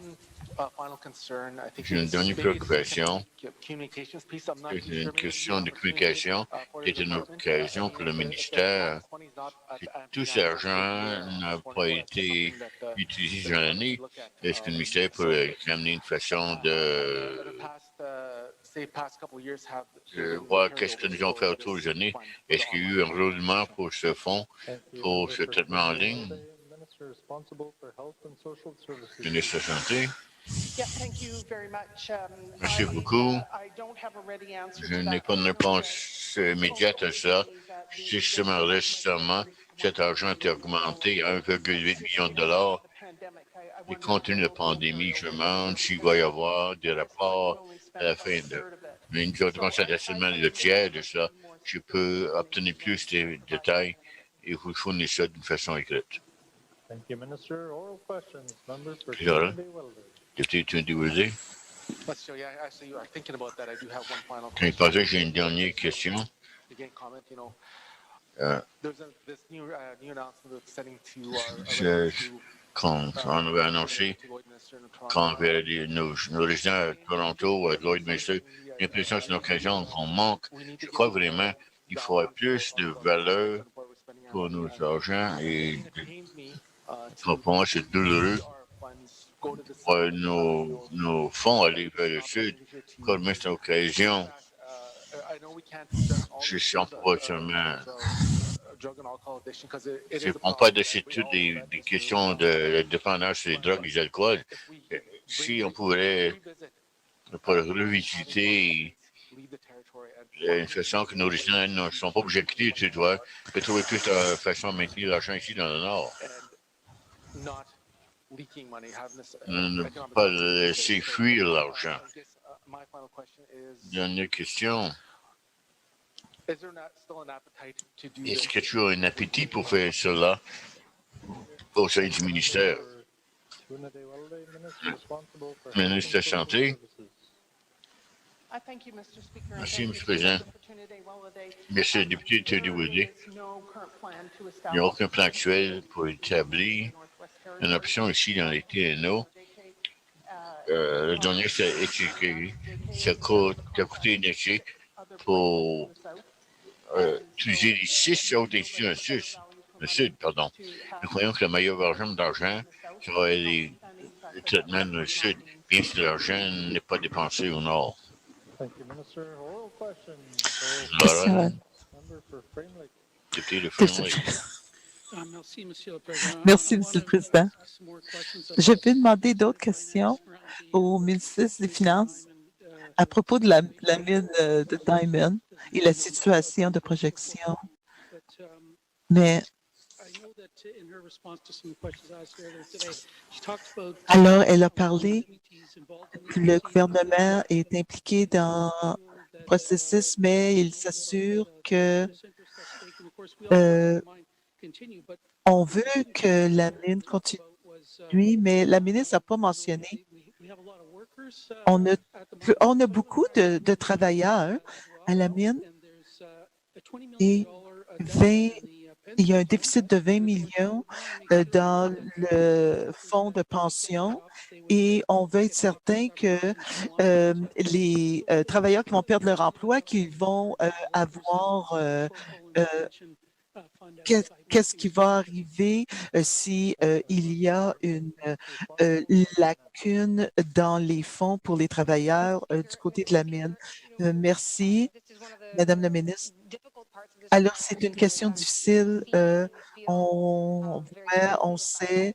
final concern. I think J'ai une it's dernière maybe it's préoccupation. communications piece. I'm not C'est too une sure. Maybe question de you communication for qui the est une department. occasion pour le ministère. Tout cet argent n'a pas été utilisé durant l'année. Est-ce que le ministère pourrait amener une façon de voir qu'est-ce que nous avons fait autour des années? Est-ce qu'il y a eu un roulement pour ce fonds, Thank you, pour Member ce for traitement en Tuna de ligne? Wilde, Minister responsible for Health and Social Services. Ministre de la Santé. Yeah, thank you very much. Merci beaucoup. I don't have a ready answer Je to n'ai that. pas de réponse immédiate à ça. Justement, récemment, cet argent a été augmenté à 1,8 million de $. Et compte tenu de la pandémie, je me demande s'il va y avoir des rapports à la fin de. Mais nous avons dépensé seulement le tiers de ça. Je peux obtenir plus de détails et vous fournir ça d'une façon écrite. Thank you, Minister. Oral questions. Member for Sure. Tuna de Wilde. Député Tunde Wilde. Yeah, actually, you are thinking about that. I do have one final Quand il question. pensait que j'ai une dernière question. Again, comment, Euh, there's this new announcement that's sending to our Je- to, Quand on avait annoncé to Lloyd Minister in Toronto. qu'on verrait nos résidents à Toronto, à Lloyd Minister, j'ai l'impression que c'est une occasion qu'on manque. Je crois vraiment qu'il faut avoir plus de valeur pour nos argents et pour moi, c'est douloureux pour nos fonds aller vers le sud. Comme c'est une occasion, je sens pas seulement. On parle de toutes des questions de dépendance sur les drogues et les alcools. Si on pourrait revisiter une façon que nos résidents ne sont pas obligés de quitter le territoire, de trouver plus de façon de maintenir l'argent ici dans le Nord. Ne pas laisser fuir l'argent. Dernière question. Est-ce que tu as un appétit pour faire cela au sein du ministère? Tuna de Wilde, Minister responsible for Ministre de la Health and Santé. Social Services. I thank you, Mr. Speaker. and Merci, thank Monsieur le you to the Président. opportunity while they- Merci, le député Tunde Wilde. There is no current plan to Il n'y a establish aucun plan actuel pour établir Northwest une Territories. option ici dans les TNO Le dernier, c'est étudié. Ça a coûté énergie pour utiliser les 6 autres instituts dans le sud, pardon. Nous croyons que la meilleure version d'argent sera les traitements dans le sud, bien que l'argent n'est pas dépensé au nord. Thank you, Minister. Oral question. Question Laura, orale. Member for Frame Lake. député de French Lake. Merci, Monsieur le Président. Merci, Monsieur le Président. Je vais demander d'autres questions au ministre des Finances à propos de la mine de Diamond et la situation de projection. Mais alors, elle a parlé que le gouvernement est impliqué dans le processus, mais il s'assure que on veut que la mine continue, mais la ministre n'a pas mentionné. On a beaucoup de travailleurs à la mine et il y a un déficit de 20 millions dans le fonds de pension et on veut être certain que les travailleurs qui vont perdre leur emploi, qu'ils vont avoir qu'est-ce qui va arriver si il y a une lacune dans les fonds pour les travailleurs du côté de la mine? Merci, Madame la ministre. Alors, c'est une question difficile. On sait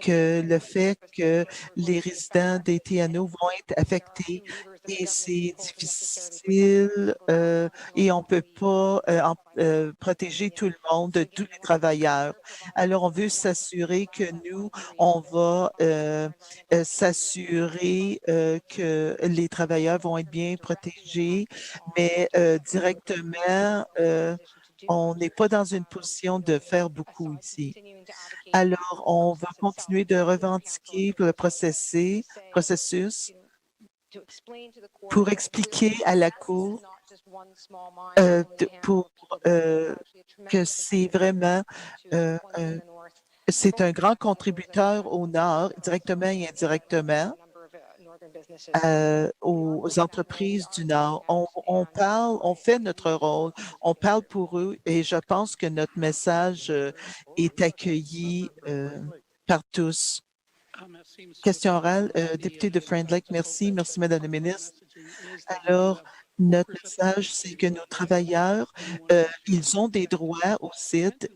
que le fait que les résidents des TNO vont être affectés et c'est difficile et on ne peut pas protéger tout le monde, tous les travailleurs. Alors, on veut s'assurer que nous, on va s'assurer que les travailleurs vont être bien protégés, mais directement, on n'est pas dans une position de faire beaucoup ici. Alors, on va continuer de revendiquer le processus pour expliquer à la Cour que c'est vraiment c'est un grand contributeur au Nord, directement et indirectement, aux entreprises du Nord. On parle, on fait notre rôle, on parle pour eux et je pense que notre message est accueilli par tous. Question orale, député de Friend Lake, merci. Merci, Madame la ministre. Alors, notre message, c'est que nos travailleurs, ils ont des droits au site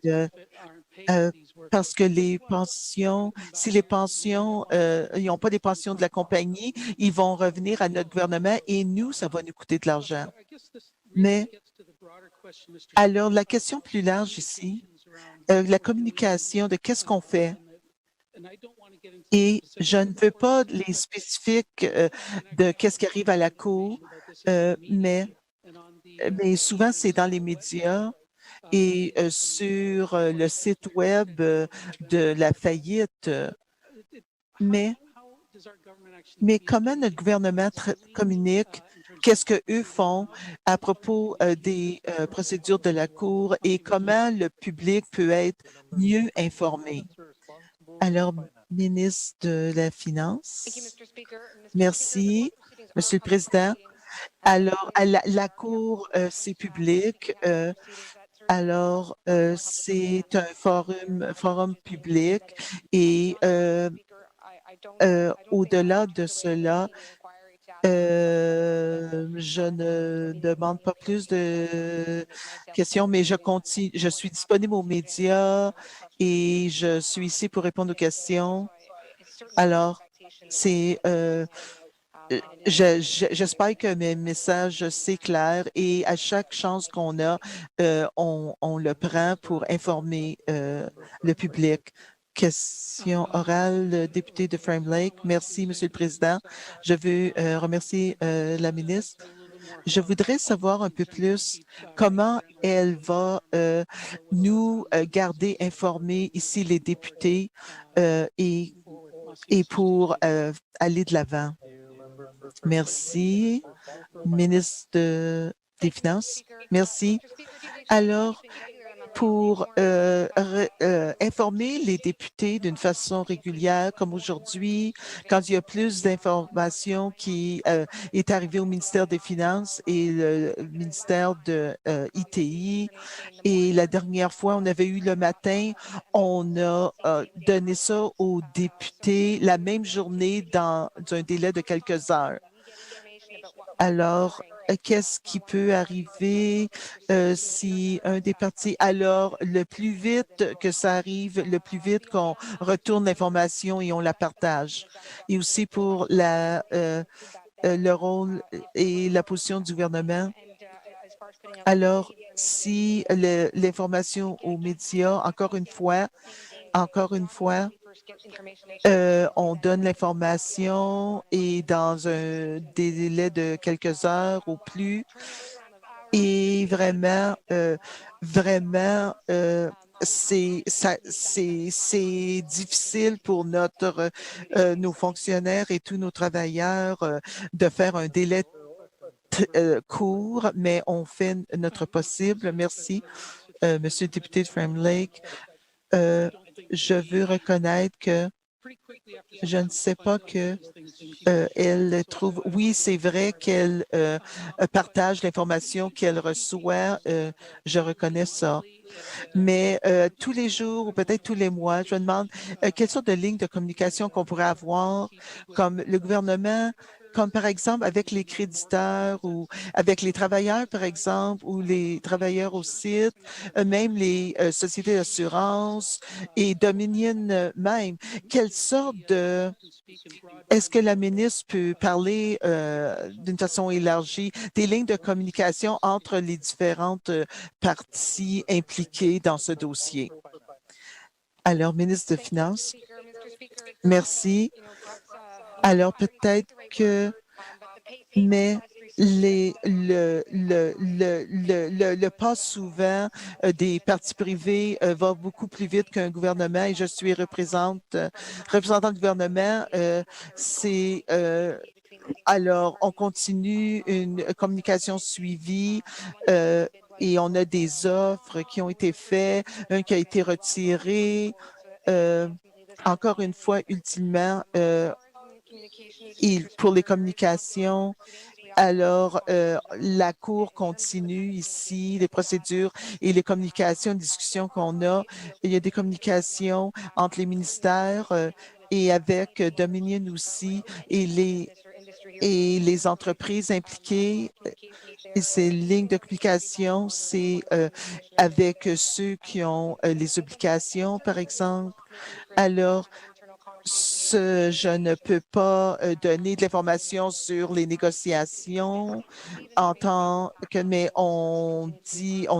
parce que les pensions, si les pensions, ils n'ont pas des pensions de la compagnie, ils vont revenir à notre gouvernement et nous, ça va nous coûter de l'argent. Mais alors, la question plus large ici, la communication de qu'est-ce qu'on fait. Et je ne veux pas les spécifiques de qu'est-ce qui arrive à la Cour, mais souvent, c'est dans les médias et sur le site web de la faillite. Mais comment notre gouvernement communique, qu'est-ce qu'eux font à propos des procédures de la Cour et comment le public peut être mieux informé? Alors, ministre de la Finance. Merci, Monsieur le Président. Alors, la Cour, c'est public. Alors, c'est un forum public et au-delà de cela, je ne demande pas plus de questions, mais je suis disponible aux médias et je suis ici pour répondre aux questions. Alors, j'espère que mes messages, c'est clair et à chaque chance qu'on a, on le prend pour informer le public. Question orale, député de Frame Lake. Merci, Monsieur le Président. Je veux remercier la ministre. Je voudrais savoir un peu plus comment elle va nous garder informés ici, les députés, et pour aller de l'avant. Merci, ministre des Finances. Merci. Alors, pour informer les députés d'une façon régulière, comme aujourd'hui, quand il y a plus d'informations qui est arrivée au ministère des Finances et le ministère de ITI. Et la dernière fois, on avait eu le matin, on a donné ça aux députés la même journée dans un délai de quelques heures. Alors, qu'est-ce qui peut arriver si un des partis, alors le plus vite que ça arrive, le plus vite qu'on retourne l'information et on la partage. Et aussi pour le rôle et la position du gouvernement. Alors, si l'information aux médias, encore une fois, on donne l'information et dans un délai de quelques heures ou plus. Et vraiment, c'est difficile pour nos fonctionnaires et tous nos travailleurs de faire un délai court, mais on fait notre possible. Merci, Monsieur le député de Fram Lake. Je veux reconnaître que je ne sais pas que elle trouve. Oui, c'est vrai qu'elle partage l'information qu'elle reçoit. Je reconnais ça. Mais tous les jours ou peut-être tous les mois, je me demande quelle sorte de ligne de communication qu'on pourrait avoir comme le gouvernement, comme par exemple avec les créditeurs ou avec les travailleurs, par exemple, ou les travailleurs au site, même les sociétés d'assurance et Dominion même. Quelle sorte de... Est-ce que la ministre peut parler d'une façon élargie des lignes de communication entre les différentes parties impliquées dans ce dossier? Alors, ministre de Finances, merci. Alors, peut-être que, mais le pas souvent des partis privés va beaucoup plus vite qu'un gouvernement et je suis représentant du gouvernement. Alors, on continue une communication suivie et on a des offres qui ont été faites, un qui a été retiré. Encore une fois, ultimement, pour les communications, alors, la Cour continue ici, les procédures et les communications, les discussions qu'on a. Il y a des communications entre les ministères et avec Dominion aussi et les entreprises impliquées. Et ces lignes de communication, c'est avec ceux qui ont les obligations, par exemple. Alors, je ne peux pas donner de l'information sur les négociations en tant que, mais on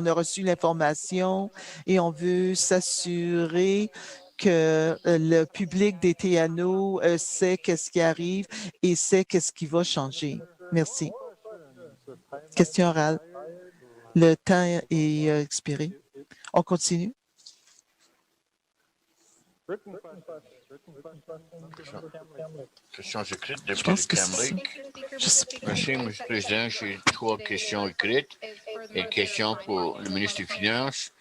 a reçu l'information et on veut s'assurer que le public des TNO sait qu'est-ce qui arrive et sait qu'est-ce qui va changer. Merci. Question orale. Le temps est expiré. On continue. Questions écrites, Je député pense de que Cam c'est ça. Lake. Je sais pas. Merci, M. le Président. J'ai 3 questions écrites et une question pour le ministre des Finances.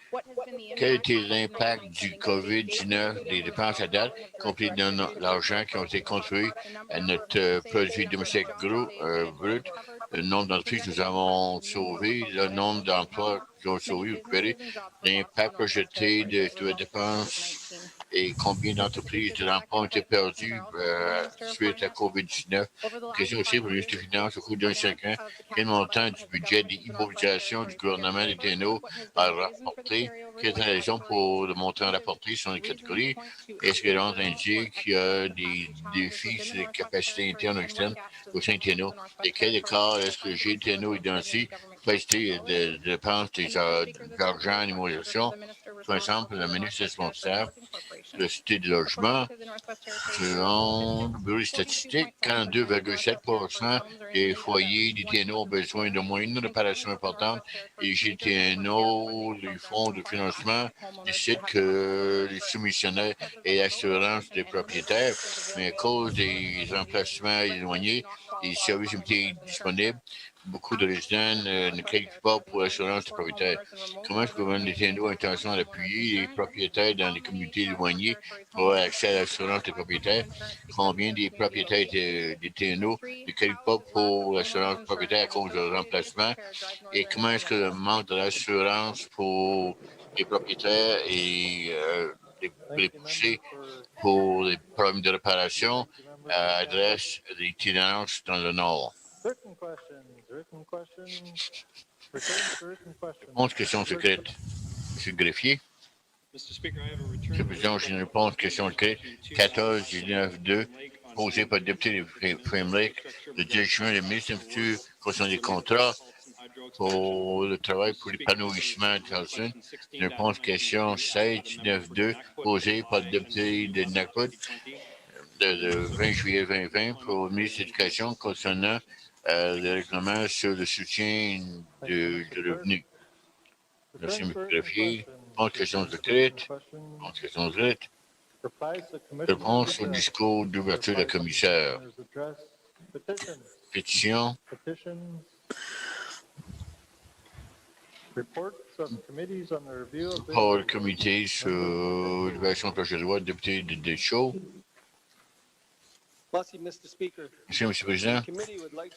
Quel a été l'impact du COVID-19 des dépenses à date, compris dans l'argent qui ont été contribués à notre produit domestique brut, le nombre d'entreprises que nous avons sauvées, le nombre d'emplois qui ont sauvé ou récupérés, l'impact projeté de dépenses et combien d'entreprises de l'emploi ont été perdues suite à COVID-19. Question aussi pour le ministre des Finances au cours d'un 5 ans. Quel montant du budget des immobilisations du gouvernement des TNO a rapporté? Quelle est la raison pour le montant rapporté sur les catégories? Est-ce que l'on indique qu'il y a des défis sur les capacités internes ou externes au sein de TNO? Et quel écart est-ce que GTNO identifie capacité de dépenses d'argent en immobilisation? Par exemple, le ministre responsable de la Cité de logement, selon le bureau des statistiques, 42,7 des foyers des TNO ont besoin de moins une réparation importante et GTNO, les fonds de financement, décident que les soumissionnaires et l'assurance des propriétaires, mais à cause des emplacements éloignés, les services étaient disponibles. Beaucoup de résidents ne qualifient pas pour l'assurance de propriétaire. Comment est-ce que le gouvernement Nintendo a intention d'appuyer les propriétaires dans les communautés éloignées pour avoir accès à l'assurance des propriétaires? Combien des propriétaires des TNO ne qualifient pas pour l'assurance propriétaire à cause de remplacement? Et comment est-ce que le manque de l'assurance pour les propriétaires et les pousser pour les problèmes de réparation adresse l'itinérance dans le Nord? Written questions. Return to written questions. 11 questions secrètes. Monsieur le greffier. Monsieur le Président, j'ai une réponse question secrète 14-19-2 posée par le député de Frame Lake le 10 juin. Le ministre de l'Infrastructure concernant les contrats pour le travail pour l'épanouissement de Carlson. Une réponse question 16-19-2 posée par le député de Nakput le 20 juillet 2020 pour le ministre de l'Éducation concernant le règlement sur le soutien de revenus. Merci, M. le greffier. 11 questions secrètes. 11 questions secrètes. Réponse au discours d'ouverture de la commissaire. Pétition. Pour le comité sur l'évaluation du projet de loi, député de Deschaux. Merci, M. le Président.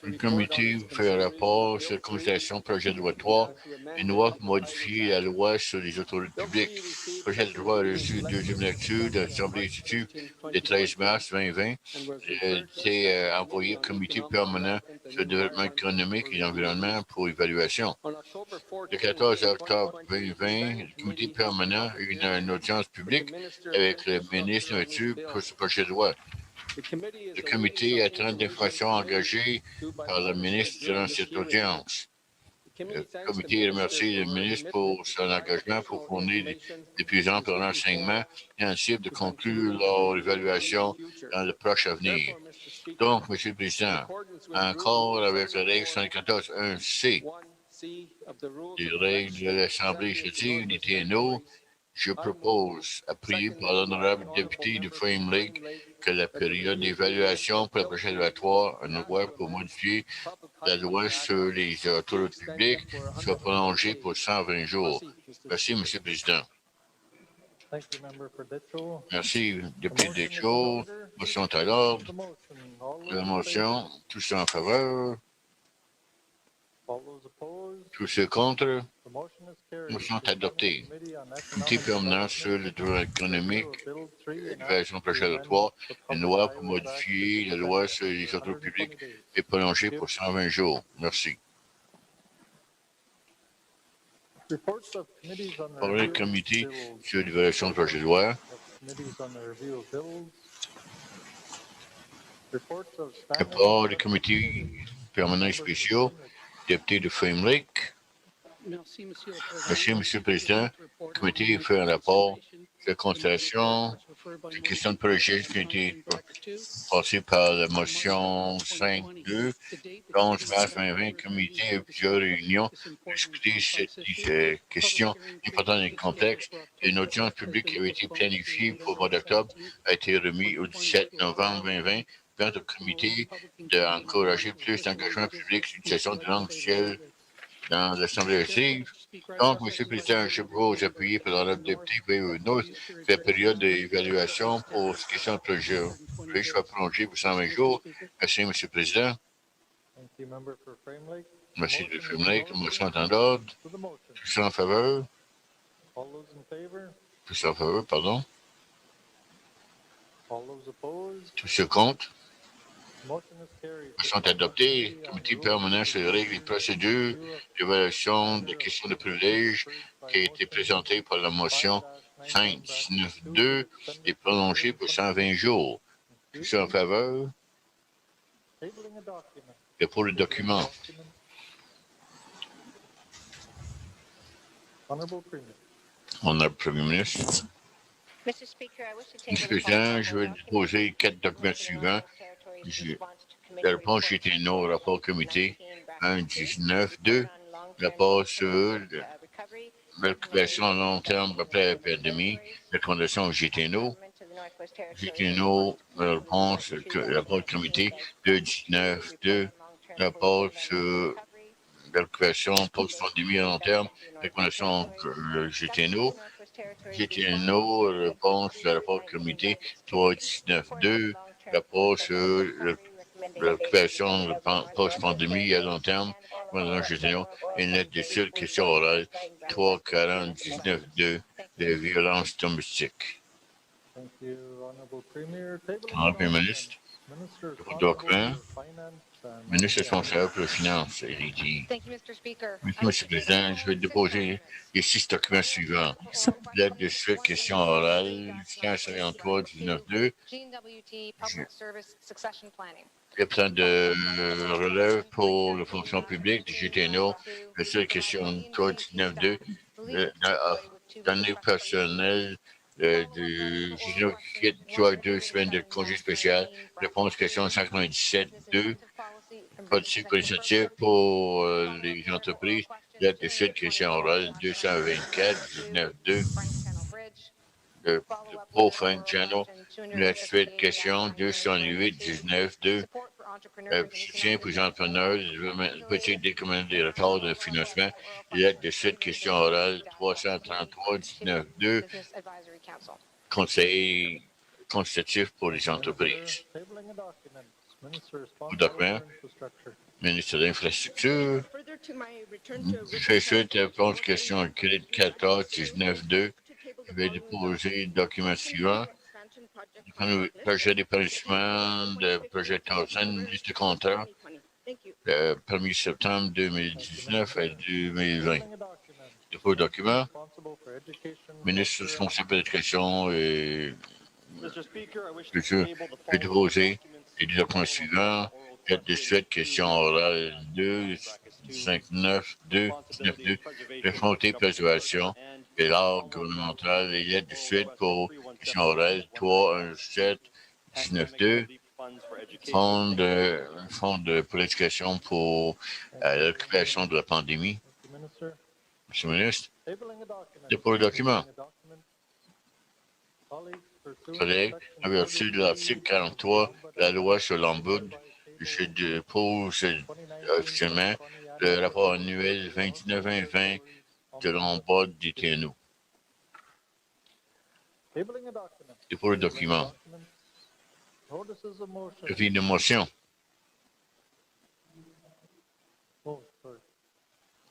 Le comité fait un rapport sur la consultation projet de loi 3, une loi pour modifier la loi sur les autorités publiques. Le projet de loi a reçu une deuxième lecture de l'Assemblée institut le 13 mars 2020. Il a été envoyé au comité permanent sur le développement économique et l'environnement pour évaluation. Le 14 octobre 2020, le comité permanent a eu une audience publique avec le ministre de la Nature pour ce projet de loi. Le comité attend d'informations engagées par le ministre durant cette audience. Le comité remercie le ministre pour son engagement pour fournir des plus amples renseignements et en cible de conclure leur évaluation dans le proche avenir. Donc, M. le Président, encore avec la règle 74.1c des règles de l'Assemblée législative des TNO, je propose, appuyé par l'honorable député de Frame Lake, que la période d'évaluation pour la prochaine loi 3, une loi pour modifier la loi sur les autorités publiques, soit prolongée pour 120 jours. Merci, M. le Président. Merci, député Deschaux. Motion à l'ordre. La motion, tous ceux en faveur. Tous ceux contre. Motion est adoptée. Comité permanent sur le droit économique, l'évaluation prochaine de 3, une loi pour modifier la loi sur les autorités publiques est prolongée pour 120 jours. Merci. Pour le comité sur l'évaluation du projet de loi, rapport des comités permanents et spéciaux, député de Frame Lake. Merci, M. le Président. Le comité fait un rapport sur la constatation des questions de projet qui ont été passées par la motion 5.2. Le 11 mars 2020, le comité a eu plusieurs réunions pour discuter cette question importante et complexe. Une audience publique qui avait été planifiée pour le mois d'octobre a été remise au 17 novembre 2020. Permettre au comité d'encourager plus d'engagement public sur l'utilisation de langue officielle dans l'Assemblée législative. Donc, M. le Président, je propose appuyer par l'honorable député Véo la période d'évaluation pour cette question de projet. Je soit prolongé pour 120 jours. Merci, M. le Président. Merci de Frame Lake. La motion est en ordre. Tous en faveur. Tous en faveur, pardon. Tous ceux contre. Sont adoptés. Le comité permanent sur les règles et procédures d'évaluation des questions de privilèges qui a été présentée par la motion 5.19.2 est prolongée pour 120 jours. Tous ceux en faveur? Et pour le document. Honorable Premier ministre. Monsieur le Président, je vais déposer 4 documents suivants. La réponse a été non au rapport comité 1.19.2, rapport sur la récupération à long terme après la pandémie, recommandation au GTNO, GTNO, réponse, rapport du comité 219-2, rapport sur l'occupation post-pandémie à long terme, recommandation GTNO. GTNO, réponse, le rapport du comité 319-2, rapport sur l'occupation post-pandémie à long terme, recommandation GTNO, et une lettre de suite, question orale 340-19-2, de violence domestique. Thank you, Honorable Premier. Tabling Honorable the Minister, Minister responsible document, for finance and ministre responsable pour les finances et les dits. Monsieur le Président, je vais déposer les 6 documents suivants. Lettre de suite, question orale, 1543-19-2. Le plan de relève pour la fonction publique du GTNO, la seule question 319-2, données personnelles du GTNO qui quitte 2 semaines de congé spécial. Réponse question 197-2. Politique initiative pour les entreprises. Lettre de suite, question orale 224-19-2. Pour Frank Channel, la suite, question 208-19-2. Soutien pour les entrepreneurs, politique décommandée des retards de financement. Lettre de suite, question orale 333-19-2. Conseil consultatif pour les entreprises. tabling a document. Minister Au responsible document, for infrastructure. ministre de l'Infrastructure. Fait suite à la réponse question écrite 14-19-2. Je vais déposer le document suivant. Le projet d'épanouissement de projet Towson, liste de contrats, 1er septembre 2019 à 2020. Tabling a document. Dépôt de document, Responsible for education. ministre responsable de l'éducation et Mr. Speaker, I wish to culture. table the Je vais following déposer documents les deux documents suivants. Lettre de suite, question orale 2, 59, 2, 19, 2, refonter préservation et l'art gouvernemental et lettre de suite pour question orale 3, 1, 7, 19, 2, fonds pour l'éducation pour l'occupation de la pandémie. Thank you, Minister. Monsieur le ministre, Tabling a document. dépôt le document. Tabling a document. Colleagues, pursuant to Collègues, section en vertu de l'article 43 de la loi sur l'Ombudsman, je dépose officiellement le rapport annuel 29-2020 de l'Ombudsman du TNO. Tabling a document. Dépôt le document. Notices of motion. Avis de motion. Oh, sorry.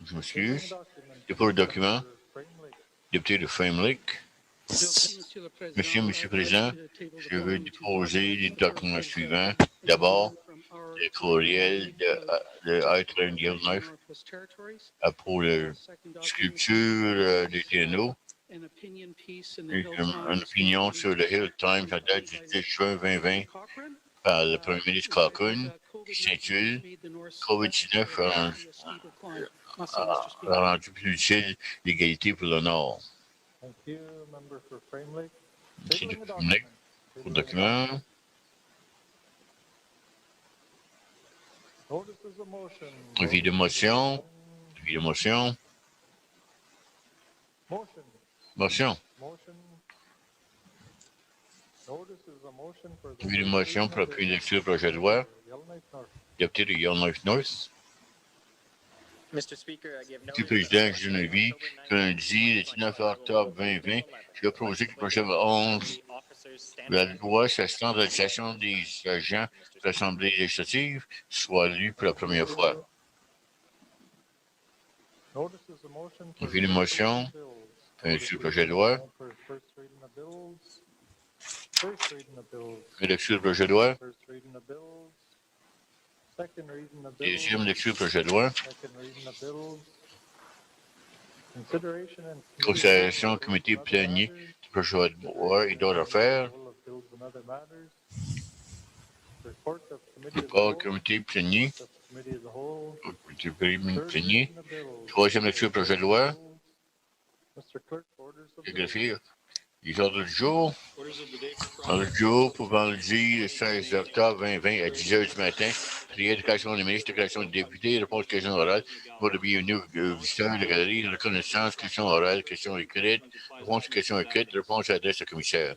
Je m'excuse. Tabling a document. Dépôt le document. Frame Lake. Député de Frame Lake. Monsieur le Président, je veux déposer les documents suivants. D'abord, le courriel de Heartland Yellowknife pour la sculpture du TNO. Une opinion sur le Hill Times à date du 10 juin 2020 par le Premier ministre Cochrane qui s'intitule COVID-19 a rendu plus utile l'égalité pour le Nord. Thank you, member for Frame Lake. Merci de Tabling a Frame Lake document. pour le document. Notices of motion. Avis de motion. Avis de motion. Motion. Motion. Motion. Notices of motion for the. Avis de motion pour appuyer lecture du projet de loi. Yellowknife North. Député de Yellowknife North. Mr. Speaker, I give Monsieur le notice Président, je ne vis que lundi, le 19 octobre 2020, je vais proposer que le projet 11 de la loi s'assistant de la législation des agents de l'Assemblée législative soit lu pour la première fois. Notices of motion. for Avis de motion. bills. Sur le projet de loi. For first reading of bills. First reading of bills. Lecture du projet de loi. First reading of bills. Second reading of bills. Deuxième lecture du projet de loi. Second reading of bills. Consideration and. Considération au comité plénier du projet de loi et d'autres affaires. Bills and other matters. Report of committee of the Rapport au whole. comité plénier. Of committee as a whole. Au comité Third plénier. reading of bills. Troisième lecture du projet de loi. Mr. Clerk, orders of Le bills. greffier. Les ordres du jour. Ordre du jour pour vendredi, le 16 octobre 2020 à 10 h du matin. Prière de création des ministres, déclaration des députés, réponse aux questions orales. Pour le bienvenue aux visiteurs de la galerie, reconnaissance, questions orales, questions écrites, réponse aux questions écrites, réponse à l'adresse au commissaire.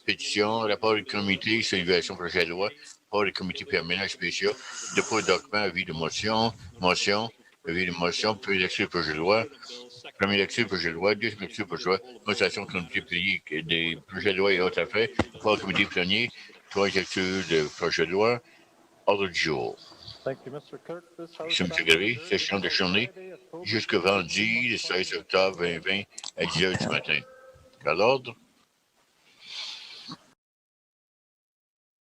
pétition, rapport du comité sur l'évaluation projet de loi, rapport du comité permanent spécial, dépôt de documents, avis de motion, avis de motion, premier lecture du projet de loi, premier lecture du projet de loi, deuxième lecture du projet de loi, motivation du comité plénier des projets de loi et autres affaires, rapport du comité plénier, troisième lecture du projet de loi, ordre du jour. Thank you, Mr. Clerk. This House Monsieur M. Gary, session de journée jusqu'au vendredi, le 16 octobre 2020, à 10 h du matin. À l'ordre.